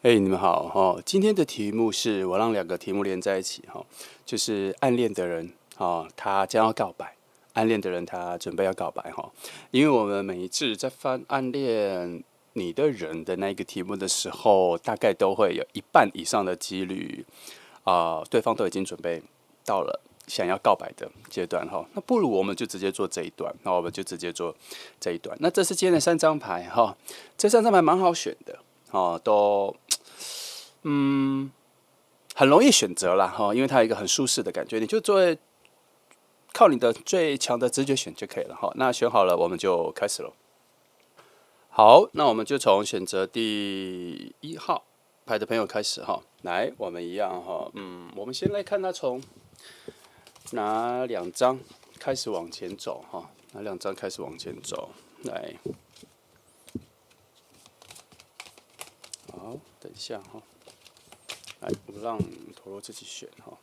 你们好哈！今天的题目是我让两个题目连在一起哈，就是暗恋的人他将要告白，暗恋的人他准备要告白哈。因为我们每一次在翻暗恋你的人的那个题目的时候，大概都会有一半以上的几率对方都已经准备到了想要告白的阶段哈。那不如我们就直接做这一段，那我们就直接做这一段。那这是今天的三张牌哈，这三张牌蛮好选的都很容易选择啦哈，因为它有一个很舒适的感觉，你就靠你的最强的直觉选就可以了哈。那选好了，我们就开始喽。好，那我们就从选择第1号牌的朋友开始哈。来，我们一样哈，我们先来看他从哪两张开始往前走哈，哪两张开始往前走。来，好，等一下哈，来，我让陀螺自己选哈。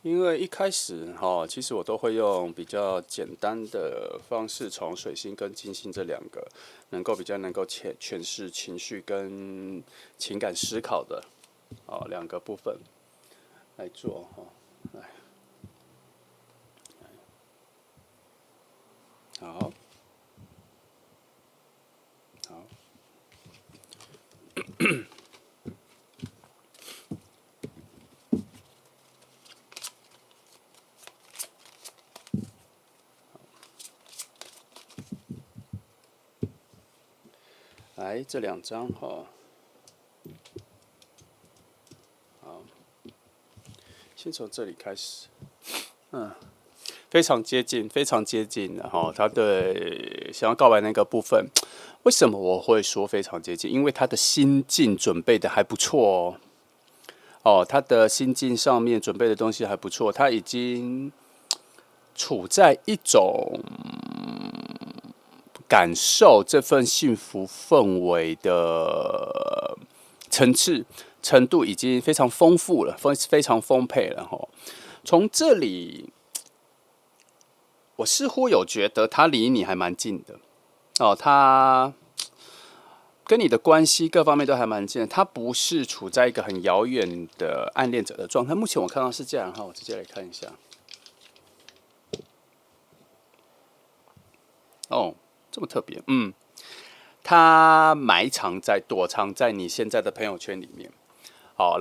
因为一开始其实我都会用比较简单的方式，从水星跟金星这两个比较能够诠释情绪跟情感思考的两个部分来做来，好，好，来这两张好，先从这里开始，非常接近，非常接近的哈。他对想要告白那个部分，为什么我会说非常接近？因为他的心境准备的还不错他的心境上面准备的东西还不错，他已经处在一种感受这份幸福氛围的程度已经非常丰富了，非常丰沛了哈。从这里，我似乎有觉得他离你还蛮近的他跟你的关系各方面都还蛮近的，他不是处在一个很遥远的暗恋者的状态。目前我看到是这样哈，我直接来看一下。哦，这么特别，他躲藏在你现在的朋友圈里面，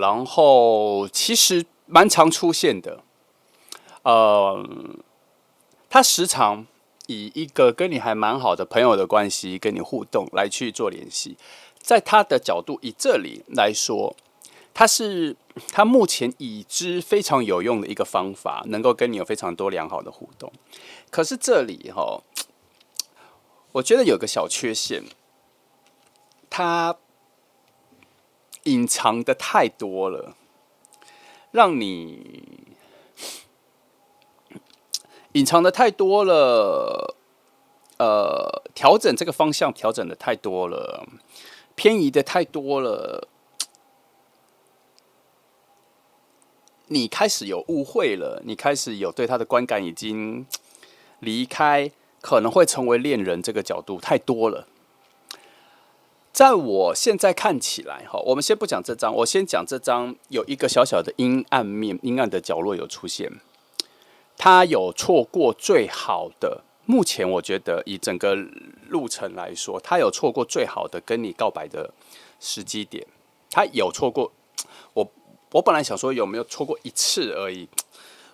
然后其实蛮常出现的，呃，他时常以一个跟你还蛮好的朋友的关系跟你互动来去做联系，在他的角度，以这里来说，他目前已知非常有用的一个方法，能够跟你有非常多良好的互动。可是这里我觉得有个小缺陷，他隐藏的太多了，让你隐藏的太多了，调整这个方向调整的太多了，偏移的太多了，你开始有误会了，你开始有对他的观感已经离开，可能会成为恋人这个角度太多了。在我现在看起来，我们先不讲这张，我先讲这张有一个小小的阴暗面，阴暗的角落有出现，他有错过最好的。目前我觉得以整个路程来说，他有错过最好的跟你告白的时机点，他有错过。我我本来想说有没有错过一次而已，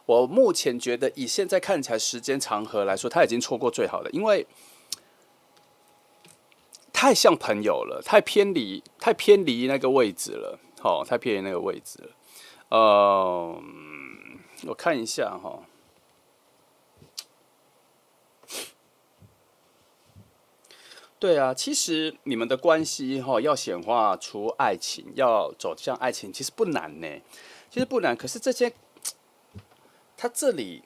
我目前觉得以现在看起来时间长河来说，他已经错过最好的，因为太像朋友了，太偏离那个位置了，太偏离那个位置了。我看一下对啊，其实你们的关系要显化出爱情，要走向爱情，其实不难呢，其实不难。可是这些，他这里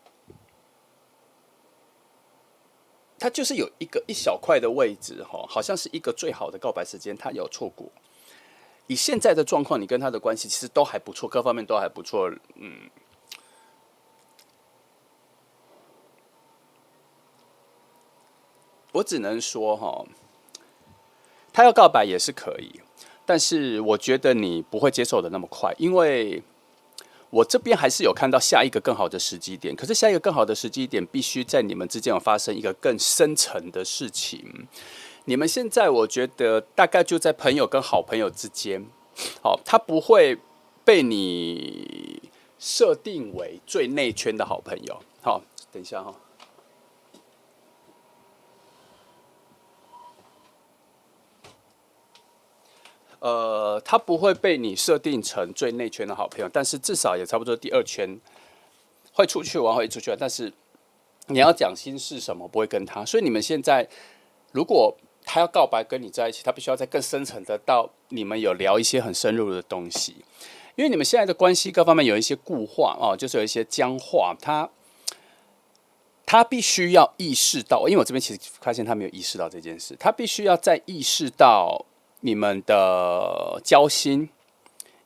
他就是有一小块的位置好像是一个最好的告白时间，他有错过。以现在的状况，你跟他的关系其实都还不错，各方面都还不错。我只能说他要告白也是可以，但是我觉得你不会接受的那么快，因为我这边还是有看到下一个更好的时机点，可是下一个更好的时机点必须在你们之间有发生一个更深层的事情。你们现在我觉得大概就在朋友跟好朋友之间，好，他不会被你设定为最内圈的好朋友。好，等一下哈。他不会被你设定成最内圈的好朋友，但是至少也差不多第二圈会出去玩，会出去玩。但是你要讲心事什么，不会跟他。所以你们现在如果他要告白跟你在一起，他必须要在更深层的到你们有聊一些很深入的东西，因为你们现在的关系各方面有一些固化哦，就是有一些僵化，他必须要意识到，因为我这边其实发现他没有意识到这件事，他必须要再意识到你们的交心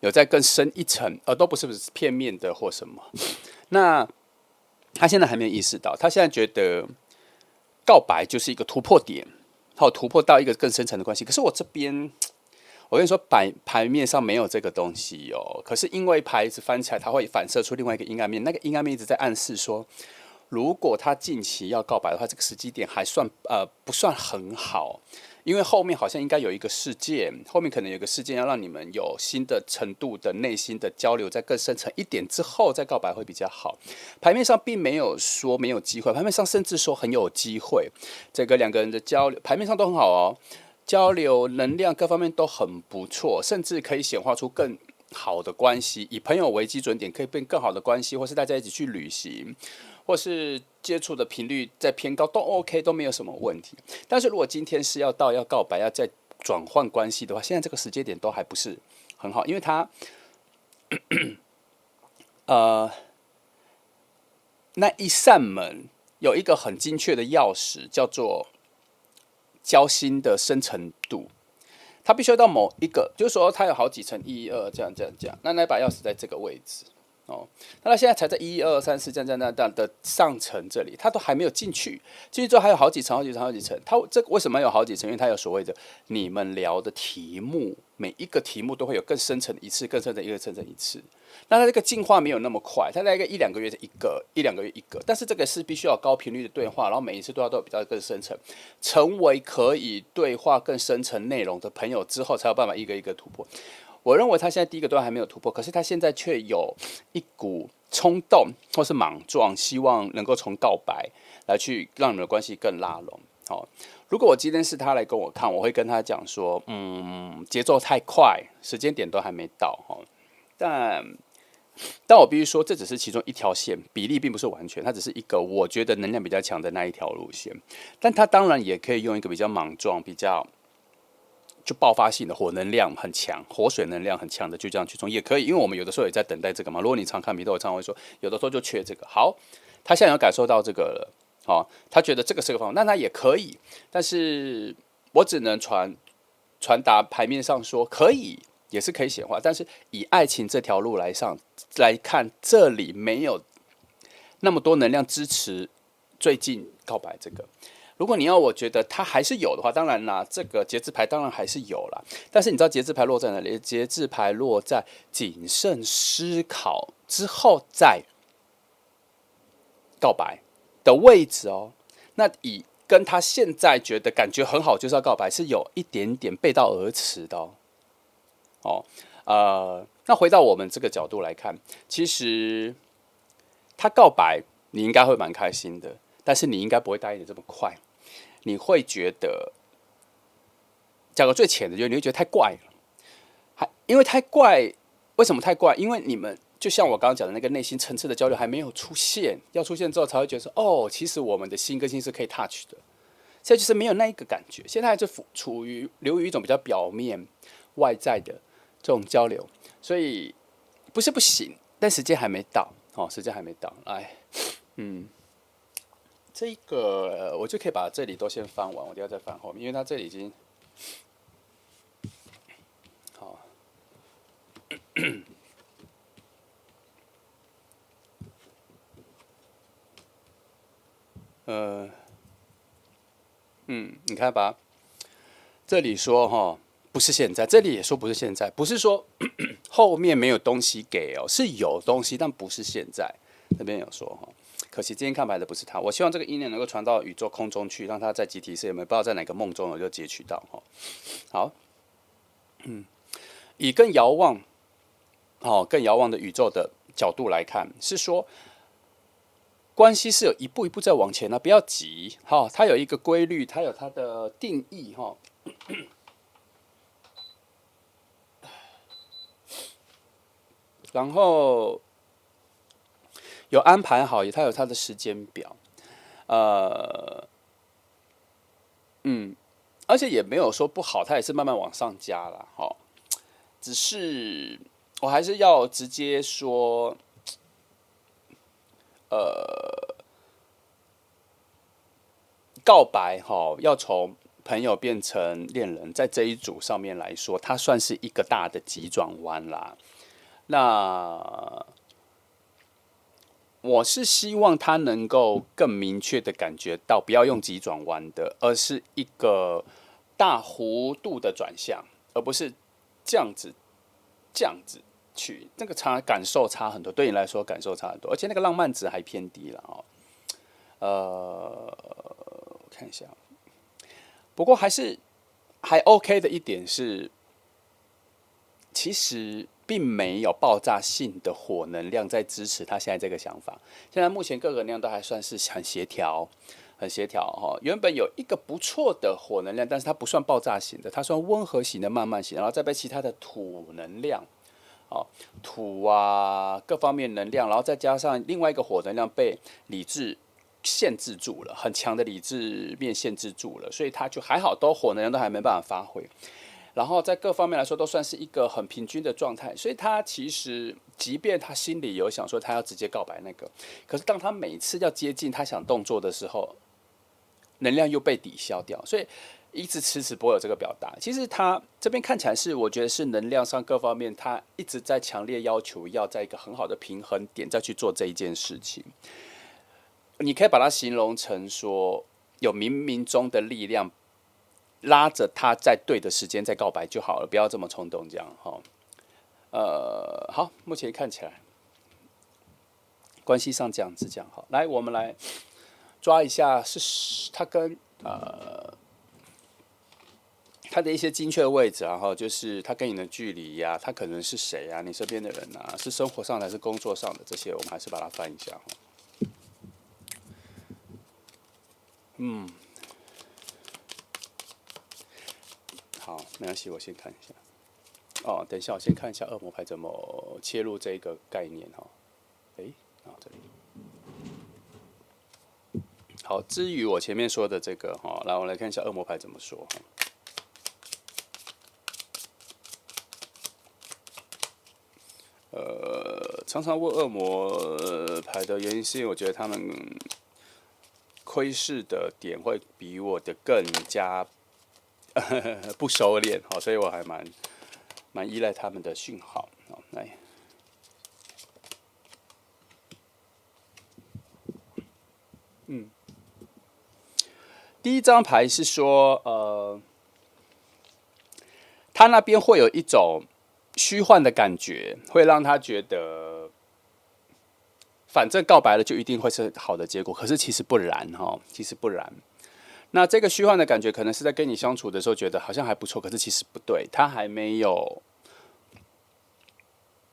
有在更深一层，都不是片面的或什么。那他现在还没有意识到，他现在觉得告白就是一个突破点，好突破到一个更深层的关系。可是我这边，我跟你说，牌面上没有这个东西哦。可是因为牌子翻起来，它会反射出另外一个阴暗面，那个阴暗面一直在暗示说，如果他近期要告白的话，这个时机点还算不算很好，因为后面好像应该有一个事件，后面可能有一个事件要让你们有新的程度的内心的交流，再更深层一点之后再告白会比较好。牌面上并没有说没有机会，牌面上甚至说很有机会，这个两个人的交流牌面上都很好哦，交流能量各方面都很不错，甚至可以显化出更好的关系，以朋友为基准点，可以变更好的关系，或是大家一起去旅行，或是接触的频率再偏高都 OK， 都没有什么问题。但是如果今天是要告白，要再转换关系的话，现在这个时间点都还不是很好，因为他那一扇门有一个很精确的钥匙，叫做交心的深层度。它必须要到某一个，就是说它有好几层，一二这样，那把钥匙在这个位置哦，那它现在才在一二三四这样的上层这里，它都还没有进去，进去之后还有好几层，它这为什么有好几层？因为它有所谓的你们聊的题目，每一个题目都会有更深层的一次，更深层一个层层一次。那它这个进化没有那么快，它大概一两个月一个，一两个月一个，但是这个是必须要有高频率的对话，然后每一次对话都有比较更深层，成为可以对话更深层内容的朋友之后，才有办法一个一个突破。我认为他现在第一个段还没有突破，可是他现在却有一股冲动或是莽撞，希望能够从告白来去让你们的关系更拉拢。好，如果我今天是他来跟我看，我会跟他讲说，节奏太快，时间点都还没到哈。但我必须说，这只是其中一条线，比例并不是完全，它只是一个我觉得能量比较强的那一条路线。但它当然也可以用一个比较莽撞、比较就爆发性的火能量很强、活水能量很强的，就这样去冲也可以。因为我们有的时候也在等待这个嘛。如果你常看米豆，我常会说，有的时候就缺这个。好，他现在有感受到这个了，他觉得这个是个方法，那他也可以。但是我只能传达牌面上说可以，也是可以显化，但是以爱情这条路来看，这里没有那么多能量支持最近告白这个。如果你要我觉得它还是有的话，当然啦，这个节制牌当然还是有啦。但是你知道节制牌落在哪里？节制牌落在谨慎思考之后再告白的位置哦。那以跟他现在觉得感觉很好就是要告白，是有一点点背道而驰的那回到我们这个角度来看，其实他告白你应该会蛮开心的，但是你应该不会答应的这么快。你会觉得，讲个最浅的，就是你会觉得太怪了，因为太怪，为什么太怪？因为你们就像我刚刚讲的那个内心层次的交流还没有出现，要出现之后才会觉得说，哦，其实我们的心跟心是可以 touch 的。现在就是没有那一个感觉，现在还是流于一种比较表面、外在的这种交流，所以不是不行，但时间还没到，时间还没到，哎，这个我就可以把这里都先翻完，我等下再翻后面，因为它这里已经好，你看吧，这里说哈，不是现在，这里也说不是现在，不是说后面没有东西给哦，是有东西，但不是现在。这边有说哈，可惜今天看牌的不是他。我希望这个意念能够传到宇宙空中去，让他在集体世界里面，不知道在哪个梦中我就截取到哈。好，以更遥望，更遥望的宇宙的角度来看，是说关系是有一步一步在往前的，不要急，它有一个规律，它有它的定义哈。然后有安排好，它有它的时间表，而且也没有说不好，它也是慢慢往上加啦，只是我还是要直接说，告白要从朋友变成恋人，在这一组上面来说，它算是一个大的急转弯啦。那我是希望他能够更明确的感觉到，不要用急转弯的，而是一个大弧度的转向，而不是这样子去，那个感受差很多，对你来说感受差很多，而且那个浪漫值还偏低了哦。我看一下，不过还 OK 的一点是，其实并没有爆炸性的火能量在支持他现在这个想法。现在目前各个能量都还算是很协调，原本有一个不错的火能量，但是它不算爆炸型的，它算温和型的、慢慢型，然后再被其他的土能量。土啊，各方面能量，然后再加上另外一个火能量被理智限制住了，很强的理智面限制住了，所以它就还好，火能量都还没办法发挥。然后在各方面来说都算是一个很平均的状态，所以他其实即便他心里有想说他要直接告白那个，可是当他每次要接近他想动作的时候，能量又被抵消掉，所以一直迟迟不会有这个表达。其实他这边看起来是，我觉得是能量上各方面，他一直在强烈要求要在一个很好的平衡点再去做这一件事情。你可以把它形容成说，有冥冥中的力量拉着他在对的时间再告白就好了，不要这么冲动，这样哈。好，目前看起来关系上这样子讲好。来，我们来抓一下是他跟他的一些精确的位置啊，就是他跟你的距离呀、他可能是谁啊，你身边的人啊，是生活上的还是工作上的，这些我们还是把它翻一下哈。好，没关系，我先看一下。等一下，我先看一下恶魔牌怎么切入这个概念哈。这里。好，至于我前面说的这个哈，来我来看一下恶魔牌怎么说哈。常常问恶魔牌的原因是因为我觉得他们窥视的点会比我的更加不收敛，所以我还蛮依赖他们的讯号。来，第一张牌是说，他那边会有一种虚幻的感觉，会让他觉得，反正告白了就一定会是好的结果。可是其实不然哈，其实不然。那这个虚幻的感觉，可能是在跟你相处的时候觉得好像还不错，可是其实不对，他还没有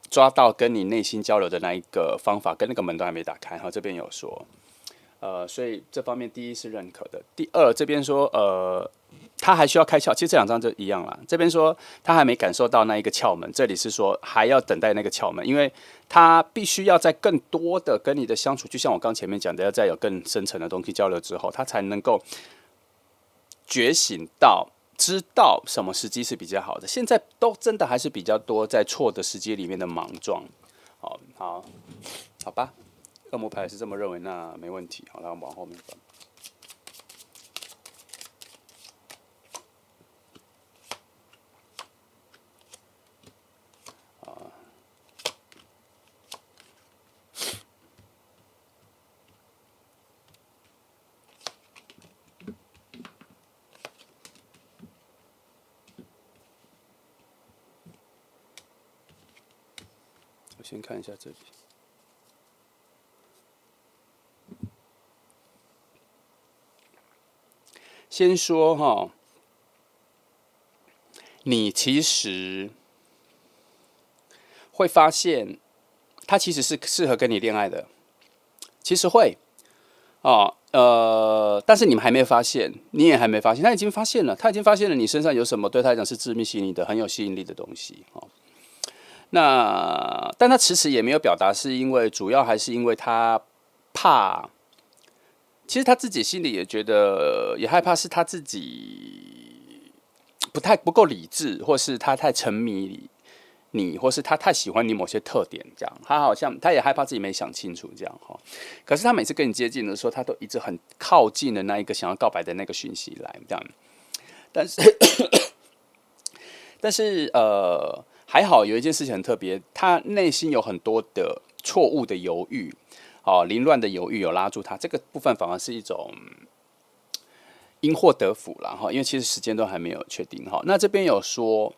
抓到跟你内心交流的那一个方法，跟那个门都还没打开。这边有说，所以这方面第一是认可的。第二，这边说，他还需要开窍。其实这两张就一样啦。这边说他还没感受到那一个窍门，这里是说还要等待那个窍门，因为他必须要在更多的跟你的相处，就像我刚前面讲的，要再有更深层的东西交流之后，他才能够觉醒到知道什么时机是比较好的。现在都真的还是比较多在错的时机里面的莽撞。好吧，恶魔牌是这么认为，那没问题。好，那我们往后面翻。先看一下这里。先说哈，你其实会发现，他其实是适合跟你恋爱的，其实会但是你们还没发现，你也还没发现，他已经发现了，他已经发现了你身上有什么对他来讲是致命吸引力的、很有吸引力的东西但他迟迟也没有表达，是因为主要还是因为他怕，其实他自己心里也觉得也害怕，是他自己不够理智，或是他太沉迷你，或是他太喜欢你某些特点，这样，他好像他也害怕自己没想清楚这样可是他每次跟你接近的时候，他都一直很靠近的那一个想要告白的那个讯息来这样，但是还好有一件事情很特别，他内心有很多的错误的犹豫，凌乱的犹豫有拉住他，这个部分反而是一种因祸得福啦因为其实时间都还没有确定那这边有说，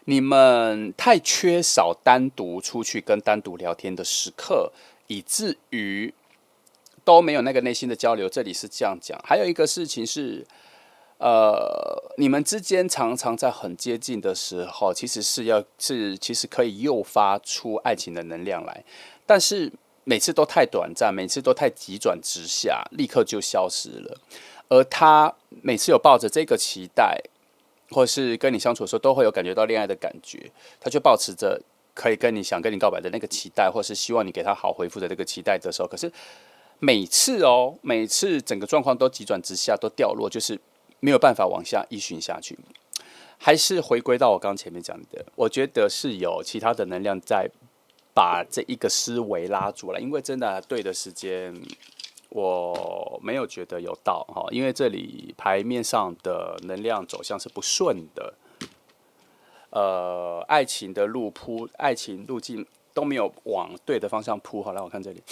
你们太缺少单独出去跟单独聊天的时刻，以至于都没有那个内心的交流。这里是这样讲。还有一个事情是，你们之间常常在很接近的时候，其实可以诱发出爱情的能量来，但是每次都太短暂，每次都太急转直下，立刻就消失了。而他每次有抱着这个期待，或是跟你相处的时候，都会有感觉到恋爱的感觉，他就抱持着可以跟你告白的那个期待，或是希望你给他好回复的那个期待的时候，可是每次整个状况都急转直下，都掉落，就是没有办法往下依循下去。还是回归到我刚前面讲的，我觉得是有其他的能量在把这一个思维拉住了，因为真的对的时间。我没有觉得有到因为这里牌面上的能量走向是不顺的，爱情的爱情路径都没有往对的方向铺。好，让我看这里，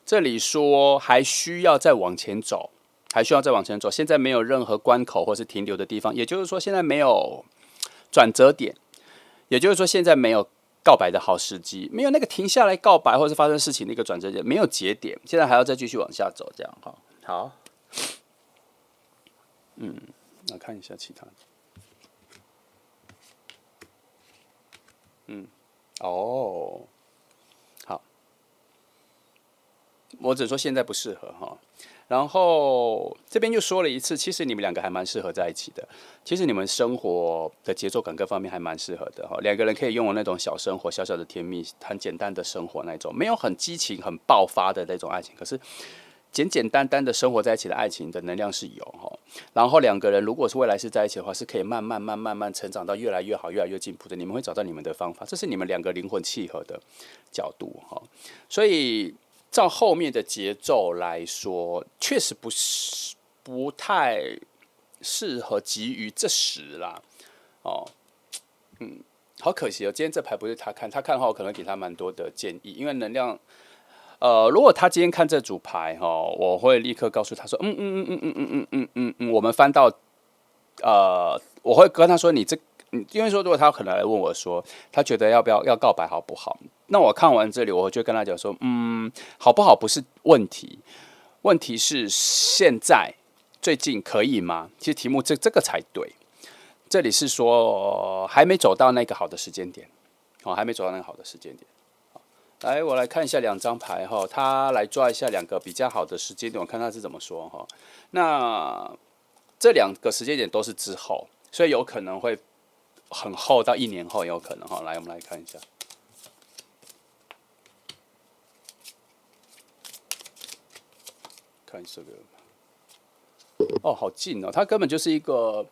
这里说还需要再往前走，现在没有任何关口或是停留的地方，也就是说现在没有转折点，也就是说现在没有告白的好时机，没有那个停下来告白或是发生事情的一个转折点，没有节点，现在还要再继续往下走，这样好，来看一下其他的，好，我只说现在不适合然后这边又说了一次，其实你们两个还蛮适合在一起的。其实你们生活的节奏感各方面还蛮适合的两个人可以拥有那种小生活、小小的甜蜜、很简单的生活那种，没有很激情、很爆发的那种爱情，可是简简单单的生活在一起的爱情的能量是有然后两个人如果是未来是在一起的话，是可以慢慢成长到越来越好、越来越进步的。你们会找到你们的方法，这是你们两个灵魂契合的角度所以。照后面的节奏来说，确实不太适合急于这时啦。好可惜今天这牌不是他看的话，我可能给他蛮多的建议，因为能量，如果他今天看这组牌我会立刻告诉他说，我们翻到，我会跟他说因为说，如果他可能来问我说，他觉得要告白好不好？那我看完这里，我就跟他讲说，好不好不是问题，问题是现在最近可以吗？其实题目这个才对。这里是说还没走到那个好的时间点，还没走到那个好的时间点。来，我来看一下两张牌他来抓一下两个比较好的时间点，我看他是怎么说那这两个时间点都是之后，所以有可能会。很厚到1年后有可能来，我们来看一下，看这个，好近他根本就是一个，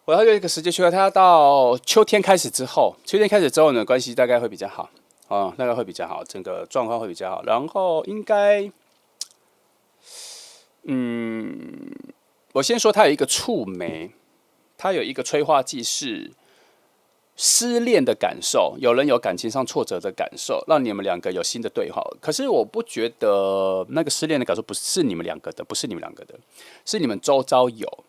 我要用一个时间区块，他要到秋天开始之后，呢，关系大概会比较好大概会比较好，整个状况会比较好，然后应该，我先说他有一个触媒。它有一个催化剂是失恋的感受，有人有感情上挫折的感受，让你们两个有新的对话。可是我不觉得那个失恋的感受不是你们两个的，是你们周遭有。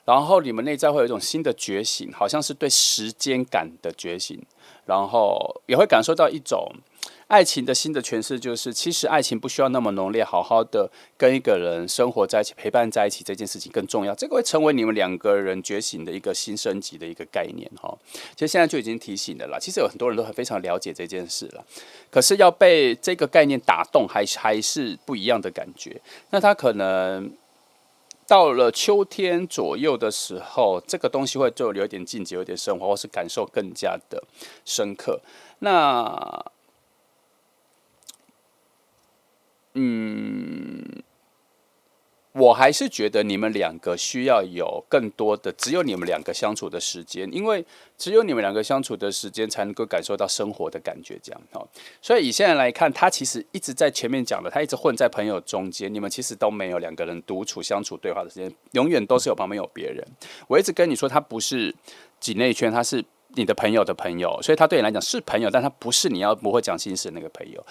然后你们内在会有一种新的觉醒，好像是对时间感的觉醒，然后也会感受到一种爱情的新的诠释，就是其实爱情不需要那么浓烈，好好的跟一个人生活在一起、陪伴在一起这件事情更重要。这个会成为你们两个人觉醒的一个新升级的一个概念哈。其实现在就已经提醒了啦，其实有很多人都非常了解这件事了，可是要被这个概念打动，还是不一样的感觉。那他可能到了秋天左右的时候，这个东西会就有点境界、有点升华，或是感受更加的深刻。那我还是觉得你们两个需要有更多的只有你们两个相处的时间，因为只有你们两个相处的时间，才能够感受到生活的感觉。这样所以以现在来看，他其实一直在前面讲的，他一直混在朋友中间，你们其实都没有两个人独处相处对话的时间，永远都是有旁边有别人。我一直跟你说，他不是己内圈，他是你的朋友的朋友，所以他对你来讲是朋友，但他不是你要不会讲心事的那个朋友。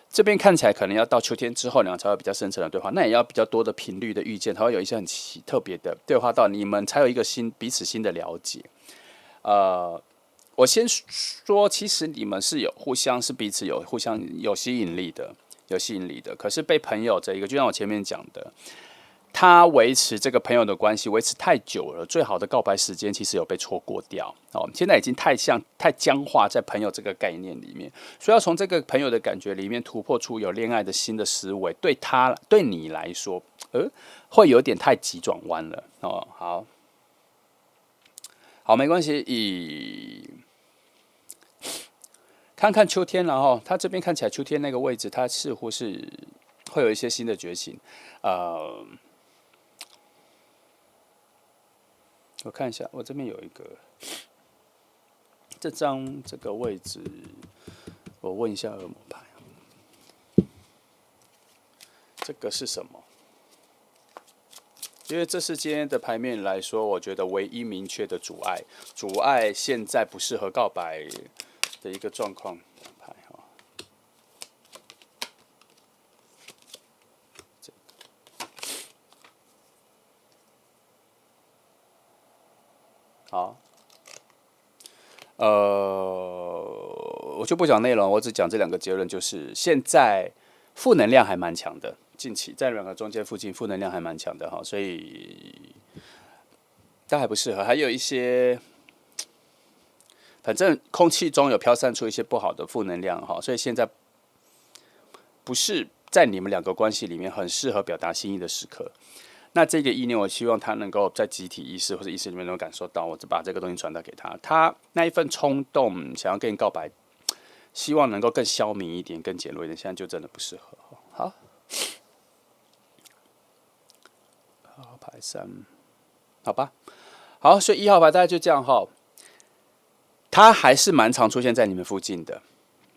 这边看起来可能要到秋天之后，你们才会比较深层的对话，那也要比较多的频率的遇见，才会有一些很特别的对话到你们才有一个彼此新的了解。我先说，其实你们是有互相是彼此有互相有吸引力的，有吸引力的。可是被朋友这一个，就像我前面讲的，他维持这个朋友的关系维持太久了，最好的告白时间其实有被错过掉。现在已经太僵化在朋友这个概念里面，所以要从这个朋友的感觉里面突破出有恋爱的新的思维，对你来说，会有点太急转弯了。好，没关系，看看秋天，然后他这边看起来秋天那个位置，他似乎是会有一些新的觉醒。我看一下，我这边有一个这张这个位置，我问一下恶魔牌，这个是什么？因为这是今天的牌面来说，我觉得唯一明确的阻碍现在不适合告白的一个状况。好，我就不讲内容，我只讲这两个结论，就是现在负能量还蛮强的，近期在两个中间附近负能量还蛮强的哈，所以但还不适合，还有一些，反正空气中有飘散出一些不好的负能量哈，所以现在不是在你们两个关系里面很适合表达心意的时刻。那这个意念，我希望他能够在集体意识或者意识里面能够感受到，我就把这个东西传达给他。他那一份冲动，想要跟你告白，希望能够更消弭一点，更减弱一点。现在就真的不适合。好，牌3，好吧。好，所以1号牌大概就这样哈。他还是蛮常出现在你们附近的，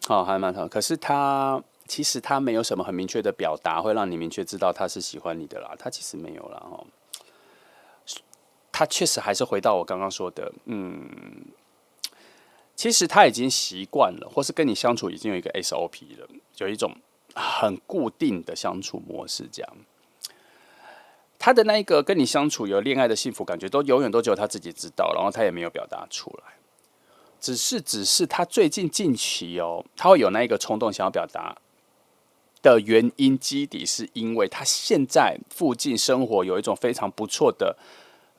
还蛮常。可是其实他没有什么很明确的表达，会让你明确知道他是喜欢你的啦。他其实没有啦，他确实还是回到我刚刚说的，其实他已经习惯了，或是跟你相处已经有一个 SOP 了，有一种很固定的相处模式，这样。他的那一个跟你相处有恋爱的幸福感觉，都永远都只有他自己知道，然后他也没有表达出来。只是他最近近期他会有那一个冲动想要表达的原因基底，是因为他现在附近生活有一种非常不错的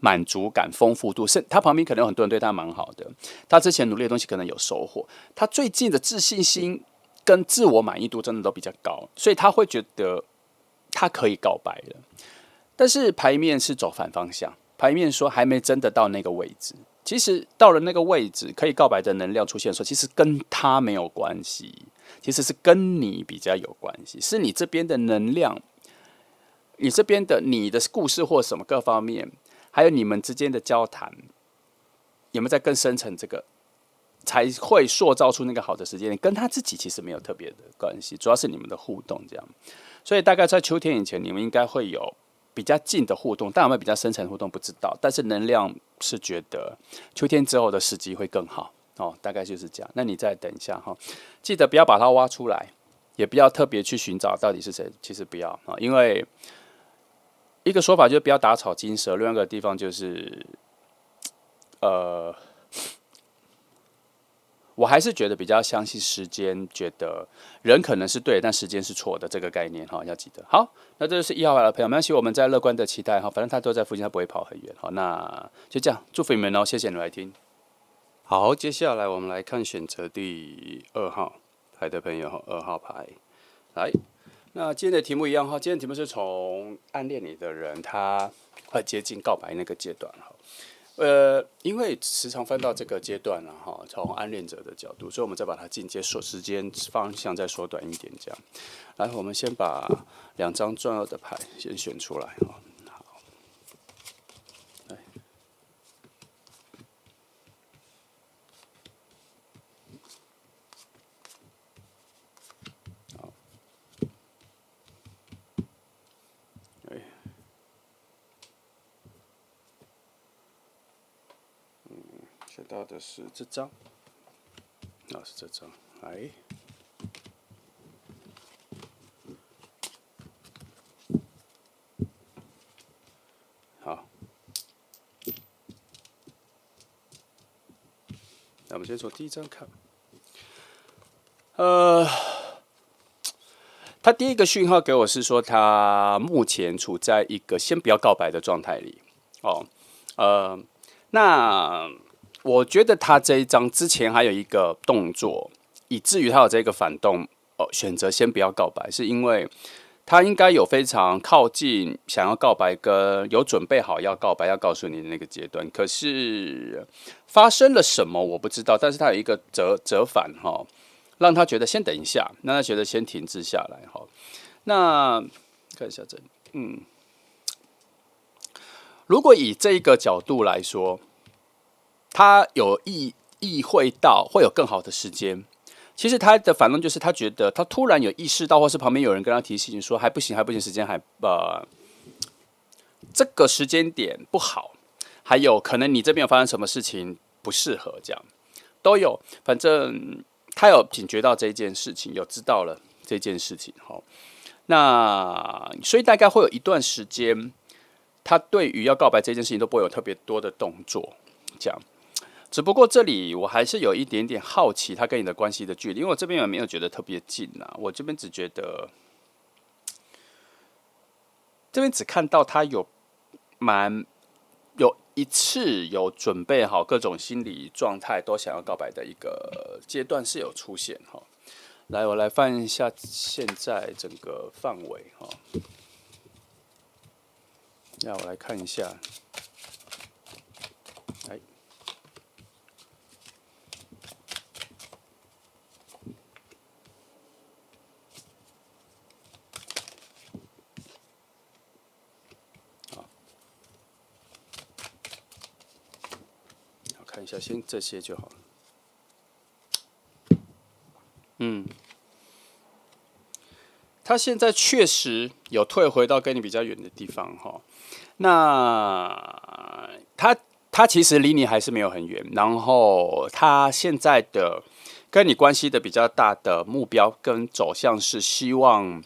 满足感、丰富度，他旁边可能有很多人对他蛮好的，他之前努力的东西可能有收获，他最近的自信心跟自我满意度真的都比较高，所以他会觉得他可以告白了。但是牌面是走反方向，牌面说还没真的到那个位置。其实到了那个位置，可以告白的能量出现的时候，其实跟他没有关系，其实是跟你比较有关系，是你这边的能量，你这边的你的故事或什么各方面，还有你们之间的交谈，有没有在更深层这个，才会塑造出那个好的时间点，跟他自己其实没有特别的关系，主要是你们的互动这样。所以大概在秋天以前，你们应该会有比较近的互动，但有没有比较深层的互动不知道，但是能量是觉得秋天之后的时机会更好大概就是这样。那你再等一下记得不要把它挖出来，也不要特别去寻找到底是谁，其实不要因为一个说法就是不要打草惊蛇，另外一个地方就是我还是觉得比较相信时间，觉得人可能是对的，但时间是错的这个概念哈，要记得。好，那这就是1号牌的朋友，没关系，我们在乐观的期待哈，反正他都在附近，他不会跑很远。好，那就这样，祝福你们哦，谢谢你们来听。好，接下来我们来看选择第2号牌的朋友哈，2号牌来。那今天的题目一样哈，今天的题目是从暗恋你的人他快接近告白那个阶段哈。因为时常翻到这个阶段了哈，从暗恋者的角度，所以我们再把它进阶时间方向再缩短一点，这样。来，我们先把2张重要的牌先选出来哈。好，来，好，哎，选到的是这张，是这张，来。好，那我们先从第1张看。他第一个讯号给我是说，他目前处在一个先不要告白的状态里。那我觉得他这一张之前还有一个动作，以至于他有这个反动，选择先不要告白，是因为他应该有非常靠近想要告白跟有准备好要告白要告诉你的那个阶段，可是发生了什么我不知道，但是他有一个折返哈，让他觉得先等一下，让他觉得先停滞下来哈。那看一下这里，如果以这一个角度来说，他有意会到会有更好的时间。其实他的反论就是他觉得他突然有意识到，或是旁边有人跟他提醒说还不行，还不行，时间还这个时间点不好，还有可能你这边有发生什么事情不适合，这样都有。反正他有警觉到这件事情，有知道了这件事情哈。那所以大概会有一段时间，他对于要告白这件事情都不会有特别多的动作，这样。只不过这里我还是有一点点好奇他跟你的关系的距离，因为我这边也没有觉得特别近啊，我这边只觉得这边只看到他有一次有准备好各种心理状态都想要告白的一个阶段是有出现哈。来，我来翻一下现在整个范围哈。那我来看一下，来。看一下，先这些就好了。他现在确实有退回到跟你比较远的地方哈。那他其实离你还是没有很远，然后他现在的跟你关系的比较大的目标跟走向是希望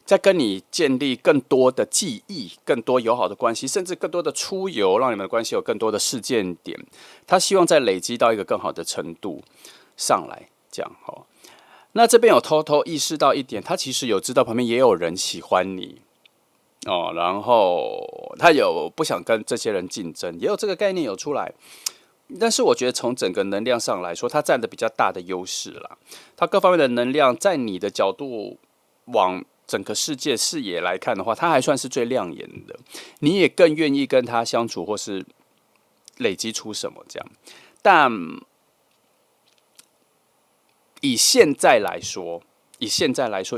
再跟你建立更多的记忆，更多友好的关系，甚至更多的出游，让你们的关系有更多的事件点。他希望再累积到一个更好的程度上来，这样哈。那这边有偷偷意识到一点，他其实有知道旁边也有人喜欢你哦，然后他有不想跟这些人竞争，也有这个概念有出来。但是我觉得从整个能量上来说，他占的比较大的优势啦。他各方面的能量，在你的角度往整个世界视野来看的话，他还算是最亮眼的。你也更愿意跟他相处，或是累积出什么这样。但以现在来说，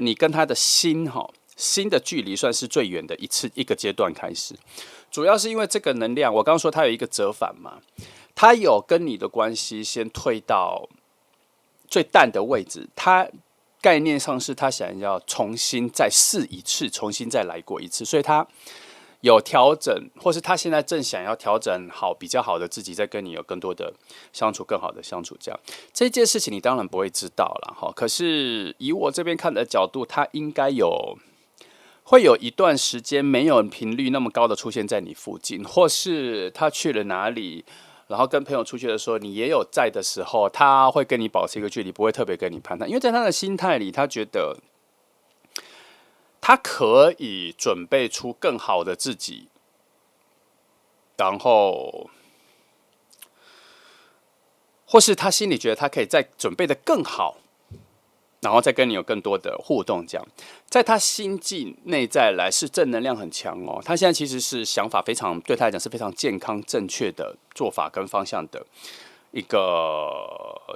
你跟他的心的距离算是最远的一个阶段开始。主要是因为这个能量，我刚刚说他有一个折返嘛，他有跟你的关系先退到最淡的位置，他概念上是他想要重新再试一次，重新再来过一次，所以他有调整，或是他现在正想要调整好比较好的自己，再跟你有更多的相处，更好的相处。这件事情你当然不会知道啦，可是以我这边看的角度，他应该有会有一段时间没有频率那么高的出现在你附近，或是他去了哪里，然后跟朋友出去的时候，你也有在的时候，他会跟你保持一个距离，不会特别跟你攀谈，因为在他的心态里，他觉得他可以准备出更好的自己，然后或是他心里觉得他可以再准备的更好，然后再跟你有更多的互动，这样，在他心境内在来是正能量很强哦。他现在其实是想法非常，对他来讲是非常健康正确的做法跟方向的一个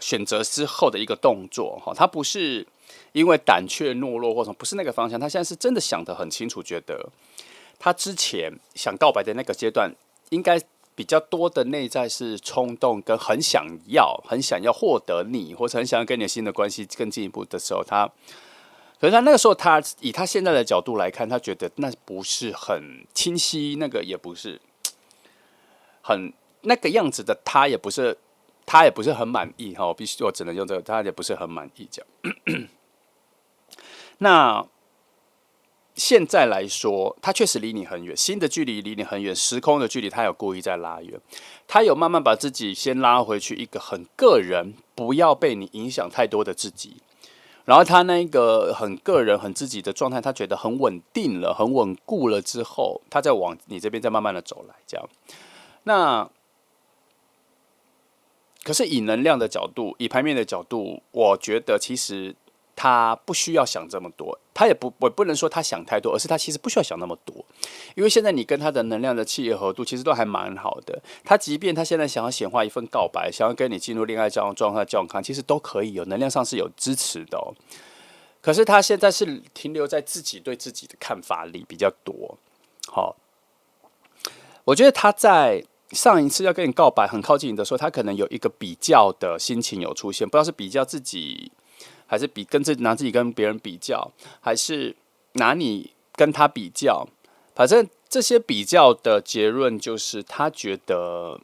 选择之后的一个动作哈。他不是因为胆怯懦弱或什么，不是那个方向。他现在是真的想得很清楚，觉得他之前想告白的那个阶段，应该比较多的内在是冲动跟很想要获得你，或者很想要跟你的新的关系更进一步的时候，可是他那个时候，他以他现在的角度来看，他觉得那不是很清晰，那个也不是很那个样子的，他也不是很满意哈。我只能用这个，他也不是很满意这样。那现在来说，他确实离你很远，心的距离离你很远，时空的距离他有故意在拉远，他有慢慢把自己先拉回去一个很个人，不要被你影响太多的自己。然后他那个很个人、很自己的状态，他觉得很稳定了、很稳固了之后，他再往你这边再慢慢的走来，这样。那可是以能量的角度，以牌面的角度，我觉得其实他不需要想这么多，我不能说他想太多，而是他其实不需要想那么多，因为现在你跟他的能量的契合度其实都还蛮好的。他即便他现在想要显化一份告白，想要跟你进入恋爱状态、交往看，其实都可以有能量上是有支持的哦。可是他现在是停留在自己对自己的看法里比较多。好，我觉得他在上一次要跟你告白很靠近你的时候，他可能有一个比较的心情有出现，不知道是比较自己，还是拿自己跟别人比较，还是拿你跟他比较。反正这些比较的结论就是他觉得，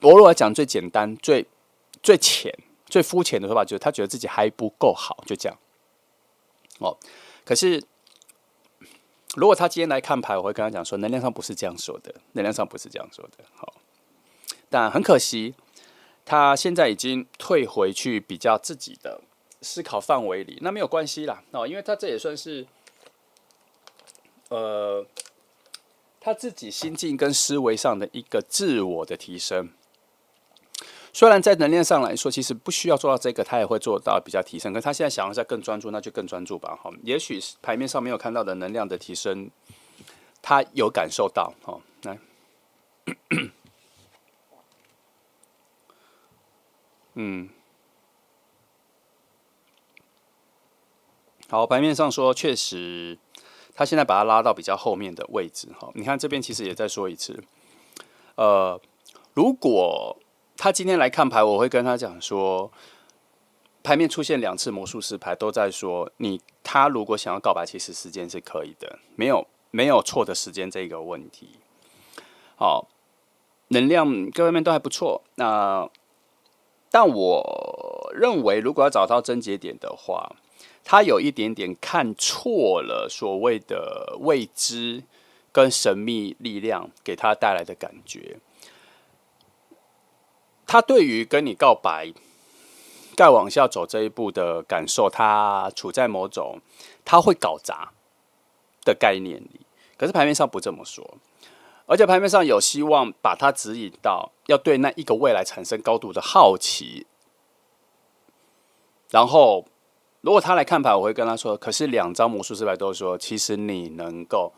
我如果讲最简单、最浅、最肤浅的说法，就是他觉得自己还不够好，就这样。哦，可是如果他今天来看牌，我会跟他讲说，能量上不是这样说的，能量上不是这样说的。好，但很可惜，他现在已经退回去比较自己的思考范围里，那没有关系啦。哦，因为他这也算是他自己心境跟思维上的一个自我的提升。虽然在能量上来说，其实不需要做到这个，他也会做到比较提升。可是他现在想要再更专注，那就更专注吧。哈，也许牌面上没有看到的能量的提升，他有感受到。哈，来，好，牌面上说确实，他现在把它拉到比较后面的位置。哈，你看这边其实也再说一次，如果他今天来看牌，我会跟他讲说，牌面出现2次魔术师牌，都在说他如果想要告白，其实时间是可以的，没有错的时间这个问题。好，能量各方面都还不错。但我认为，如果要找到症结点的话，他有一点点看错了所谓的未知跟神秘力量给他带来的感觉。他对于跟你告白、该往下走这一步的感受，他处在某种他会搞砸的概念里。可是牌面上不这么说，而且牌面上有希望把他指引到要对那一个未来产生高度的好奇。然后，如果他来看牌，我会跟他说：可是2张魔术师牌都说，其实你能够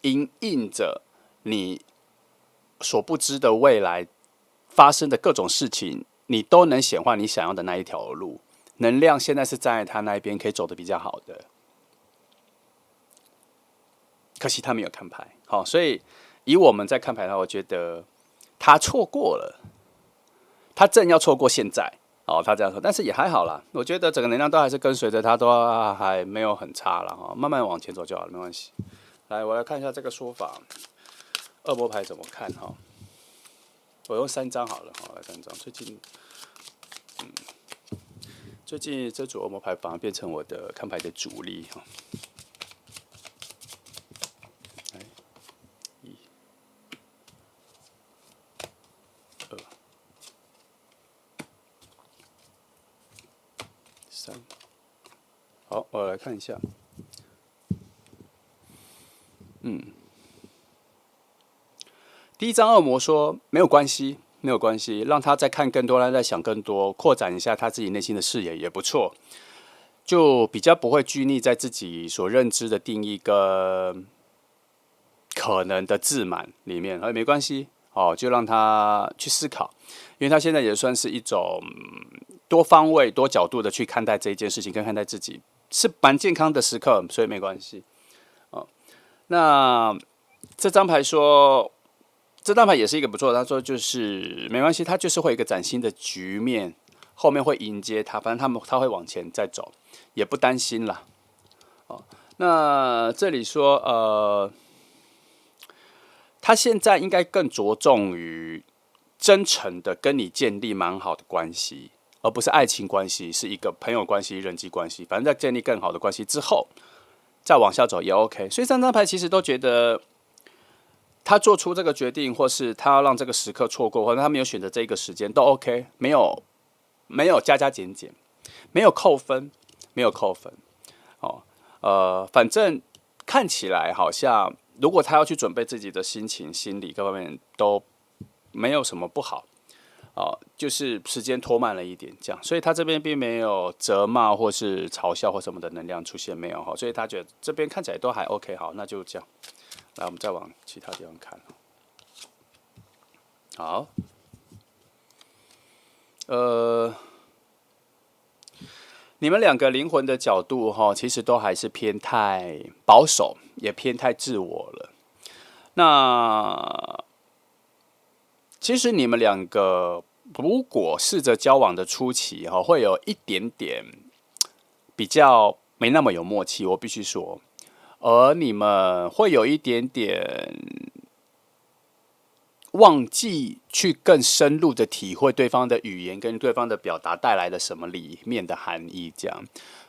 因应着你所不知的未来发生的各种事情，你都能显化你想要的那一条路。能量现在是站在他那一边，可以走得比较好的。可惜他没有看牌，好，所以以我们在看牌的话，我觉得他错过了，他正要错过现在。哦，他这样说，但是也还好啦。我觉得整个能量都还是跟随着他，都还没有很差了哈，慢慢往前走就好了，没关系。来，我来看一下这个说法，二波牌怎么看哈？我用3张好了，好，来3张。最近，最近这组恶魔牌反而变成我的看牌的主力哈。好，我来看一下。第一张恶魔说没有关系，没有关系，让他再看更多，让他再想更多，扩展一下他自己内心的视野也不错，就比较不会拘泥在自己所认知的定义跟可能的自满里面，没关系哦，就让他去思考，因为他现在也算是一种多方位、多角度的去看待这一件事情，跟看待自己，是蛮健康的时刻，所以没关系。哦，那这张牌说。这张牌也是一个不错的，他说就是没关系，他就是会有一个崭新的局面，后面会迎接他，反正他会往前再走，也不担心啦。哦，那这里说他现在应该更着重于真诚的跟你建立蛮好的关系，而不是爱情关系，是一个朋友关系、人际关系，反正在建立更好的关系之后，再往下走也 OK。所以三张牌其实都觉得。他做出这个决定，或是他要让这个时刻错过，或者他没有选择这个时间，都 OK，没有加加减减，没有扣分，没有扣分。哦，反正看起来好像，如果他要去准备自己的心情、心理各方面都没有什么不好。哦，就是时间拖慢了一点，这样，所以他这边并没有责骂或是嘲笑或什么的能量出现，没有哈，所以他觉得这边看起来都还 OK，好，那就这样。来，我们再往其他地方看。好，你们两个灵魂的角度哈，其实都还是偏太保守，也偏太自我了。那其实你们两个如果试着交往的初期哈，会有一点点比较没那么有默契，我必须说。而你们会有一点点忘记去更深入的体会对方的语言跟对方的表达带来的什么里面的含义，这样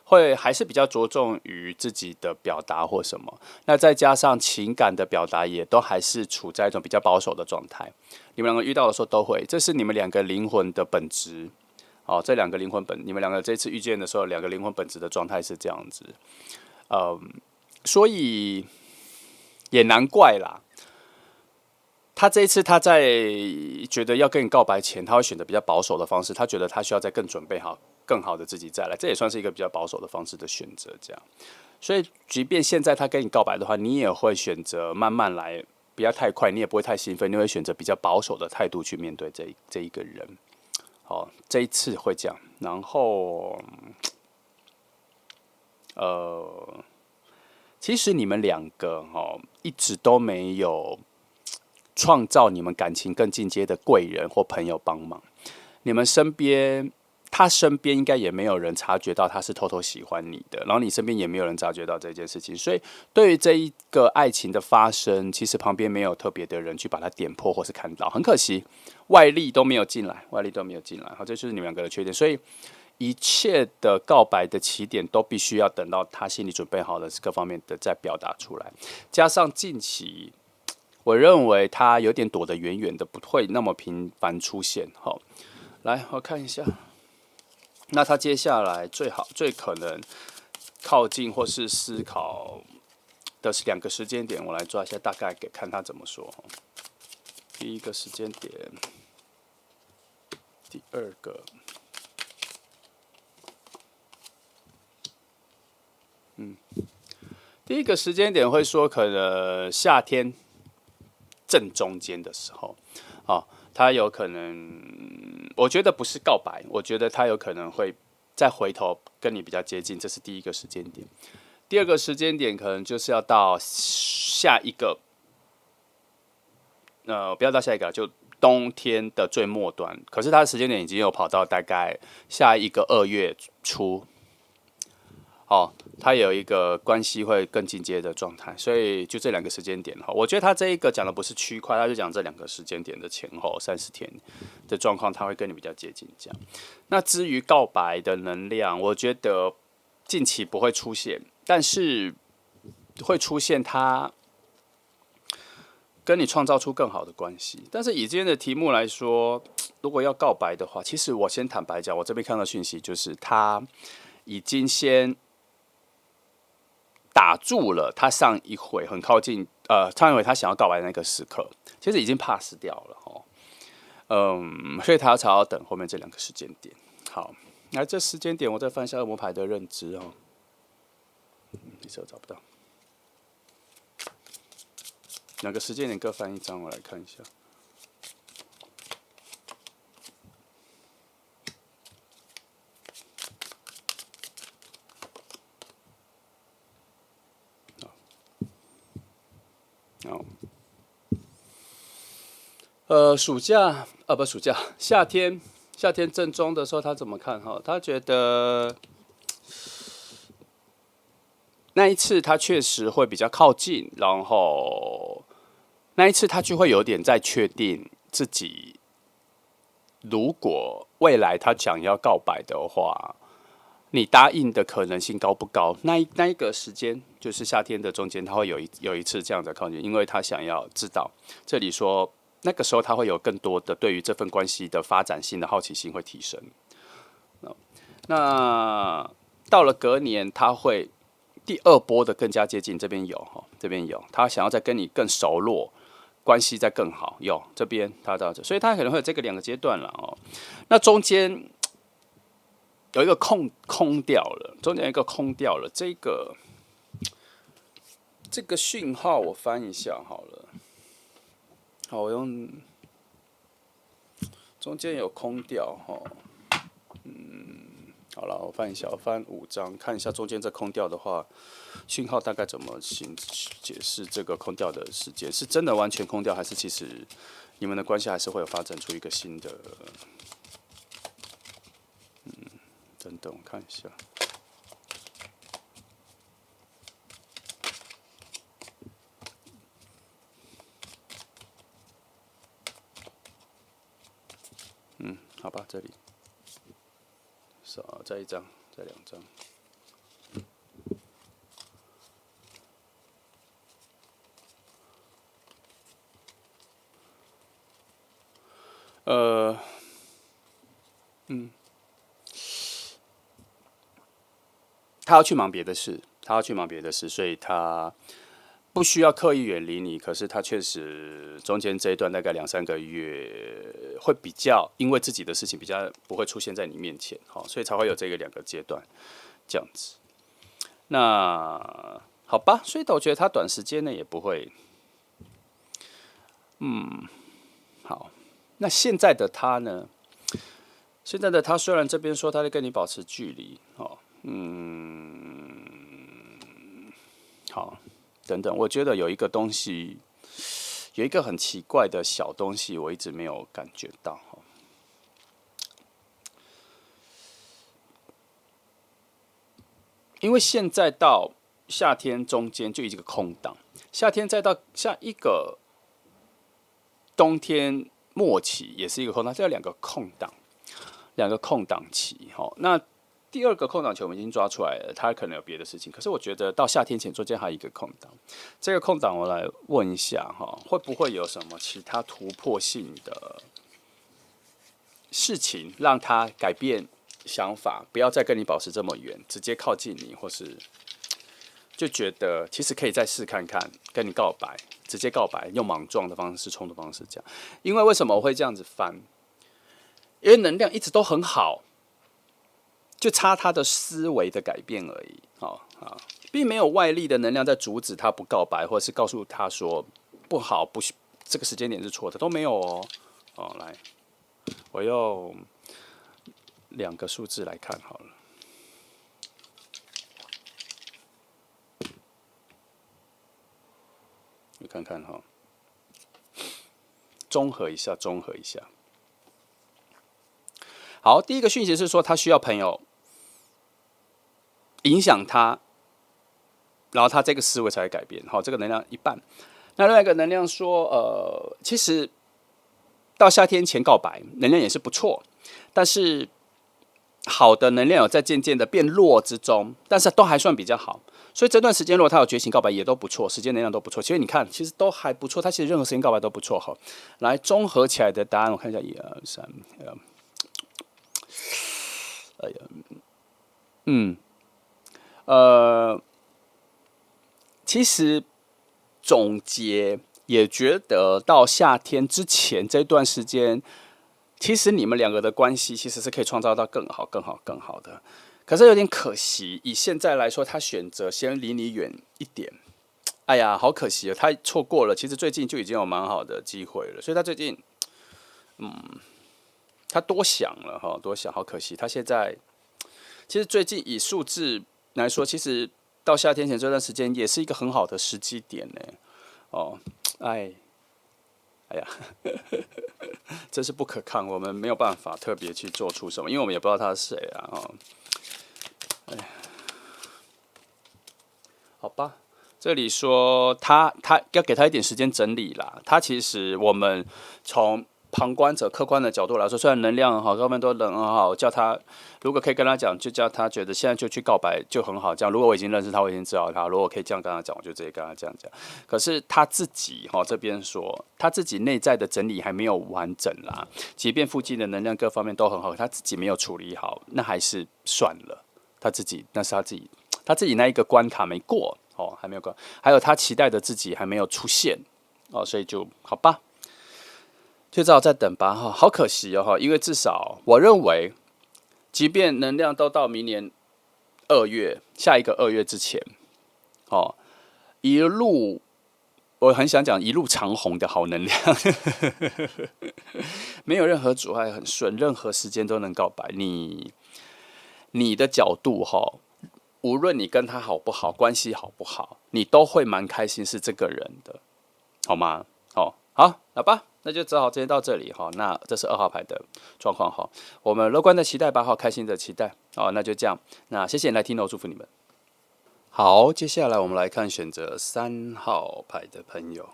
会还是比较着重于自己的表达或什么。那再加上情感的表达，也都还是处在一种比较保守的状态。你们两个遇到的时候都会，这是你们两个灵魂的本质。哦，这两个灵魂你们两个这次遇见的时候，两个灵魂本质的状态是这样子。所以也难怪啦，他这一次他在觉得要跟你告白前，他会选择比较保守的方式，他觉得他需要再更准备好、更好的自己再来，这也算是一个比较保守的方式的选择。这样，所以即便现在他跟你告白的话，你也会选择慢慢来，不要太快，你也不会太兴奋，你会选择比较保守的态度去面对这一个人。好，这一次会这样，然后其实你们两个一直都没有创造你们感情更进阶的贵人或朋友帮忙。你们身边，他身边应该也没有人察觉到他是偷偷喜欢你的，然后你身边也没有人察觉到这件事情。所以对于这一个爱情的发生，其实旁边没有特别的人去把它点破或是看到，很可惜，外力都没有进来，外力都没有进来。好，这就是你们两个的缺点。所以一切的告白的起点都必须要等到他心里准备好了，各方面的再表达出来。加上近期，我认为他有点躲得远远的，不会那么频繁出现。好，来我看一下，那他接下来最可能靠近或是思考的是两个时间点，我来抓一下，大概给看他怎么说。第一个时间点，第二个。第一个时间点会说，可能夏天正中间的时候，他有可能，我觉得不是告白，我觉得他有可能会再回头跟你比较接近，这是第一个时间点。第二个时间点可能就是要到下一个，不要到下一个，就冬天的最末端。可是他的时间点已经有跑到大概下一个2月初。哦，他有一个关系会更进阶的状态，所以就这两个时间点哈，我觉得他这一个讲的不是区块，他就讲这两个时间点的前后30天的状况，他会跟你比较接近这样。那至于告白的能量，我觉得近期不会出现，但是会出现他跟你创造出更好的关系。但是以今天的题目来说，如果要告白的话，其实我先坦白讲，我这边看到讯息就是他已经先打住了他上一回很靠近，上一回他想要告白的那个时刻，其实已经 pass 掉了哦。所以他才要等后面这两个时间点。好，那这时间点我再翻一下恶魔牌的认知哦，一直找不到。两个时间点各翻一张，我来看一下。暑假不暑假，夏天正中的时候，他怎么看哈？他觉得那一次他确实会比较靠近，然后那一次他就会有点在确定自己，如果未来他想要告白的话，你答应的可能性高不高？那一个时间就是夏天的中间，他会有一次这样的靠近，因为他想要知道这里说。那个时候他会有更多的对于这份关系的发展性的好奇心会提升。那到了隔年，他会第二波的更加接近，这边有，他想要再跟你更熟络，关系再更好，有这边他到这，所以他可能会有这个两个阶段了哦。那中间有一个空掉了，中间有一个空掉了，这个讯号我翻一下好了。好，我用中间有空掉哈，好了，我翻一下，我翻5张，看一下中间这空掉的话，讯号大概怎么解释这个空掉的时间？是真的完全空掉，还是其实你们的关系还是会有发展出一个新的？等等，我看一下。好吧，这里，少再一张，再2张。他要去忙别的事，所以他不需要刻意远离你，可是他确实中间这一段大概2-3个月会比较，因为自己的事情比较不会出现在你面前，所以才会有这个2个阶段这样子。那好吧，所以我觉得他短时间内也不会，好。那现在的他呢？现在的他虽然这边说他在跟你保持距离，好。等等，我觉得有一个东西，有一个很奇怪的小东西，我一直没有感觉到。因为现在到夏天中间就一个空档，夏天再到下一个冬天末期也是一个空档，这有2个空档期。那第2个空档期我们已经抓出来了，他可能有别的事情，可是我觉得到夏天前中间还有一个空档，这个空档我来问一下会不会有什么其他突破性的事情让他改变想法，不要再跟你保持这么远，直接靠近你，或是就觉得其实可以再试看看，跟你告白，直接告白，用莽撞的方式、冲的方式这样。因为为什么我会这样子翻？因为能量一直都很好。就差他的思维的改变而已，并没有外力的能量在阻止他不告白，或者是告诉他说不好，不，这个时间点是错的，都没有哦。来，我用2个数字来看好了，你看看综合一下。好，第一个讯息是说他需要朋友影响他，然后他这个思维才会改变。好，这个能量一半。那另外一个能量说，其实到夏天前告白，能量也是不错，但是好的能量有在渐渐的变弱之中，但是都还算比较好。所以这段时间如果他有觉醒告白也都不错，时间能量都不错。其实你看，其实都还不错，他其实任何时间告白都不错哈。来综合起来的答案，我看一下，1、2、3，哎呀，其实总结也觉得到夏天之前这段时间，其实你们两个的关系其实是可以创造到更好、更好、更好的。可是有点可惜，以现在来说，他选择先离你远一点。哎呀，好可惜哦，他错过了。其实最近就已经有蛮好的机会了，所以他最近，他多想了哈，多想，好可惜。他现在其实最近以数字来说，其实到夏天前这段时间也是一个很好的时机点呢。哦，哎呀，真是不可抗，我们没有办法特别去做出什么，因为我们也不知道他是谁啊。哦，好吧，这里说他要给他一点时间整理啦。他其实我们从旁观者客观的角度来说，虽然能量很好，各方面都人很好，叫他如果可以跟他讲，就叫他觉得现在就去告白就很好。这样，如果我已经认识他，我已经知道他，如果我可以这样跟他讲，我就直接跟他这样讲。可是他自己这边说，他自己内在的整理还没有完整啦。即便附近的能量各方面都很好，他自己没有处理好，那还是算了。他自己那是他自己那一个关卡没过哦，还没有过，还有他期待的自己还没有出现哦，所以就好吧。就只好再等吧哈，好可惜哦，因为至少我认为，即便能量都到明年2月，下一个2月之前，哦，一路我很想讲一路长虹的好能量，没有任何阻碍，很顺，任何时间都能告白。你的角度哈，无论你跟他好不好，关系好不好，你都会蛮开心是这个人的，好吗？好，好吧，那就只好今天到这里哈。那这是2号牌的状况哈，我们乐观的期待8号，开心的期待哦。那就这样，那谢谢你来听我祝福你们。好，接下来我们来看选择3号牌的朋友。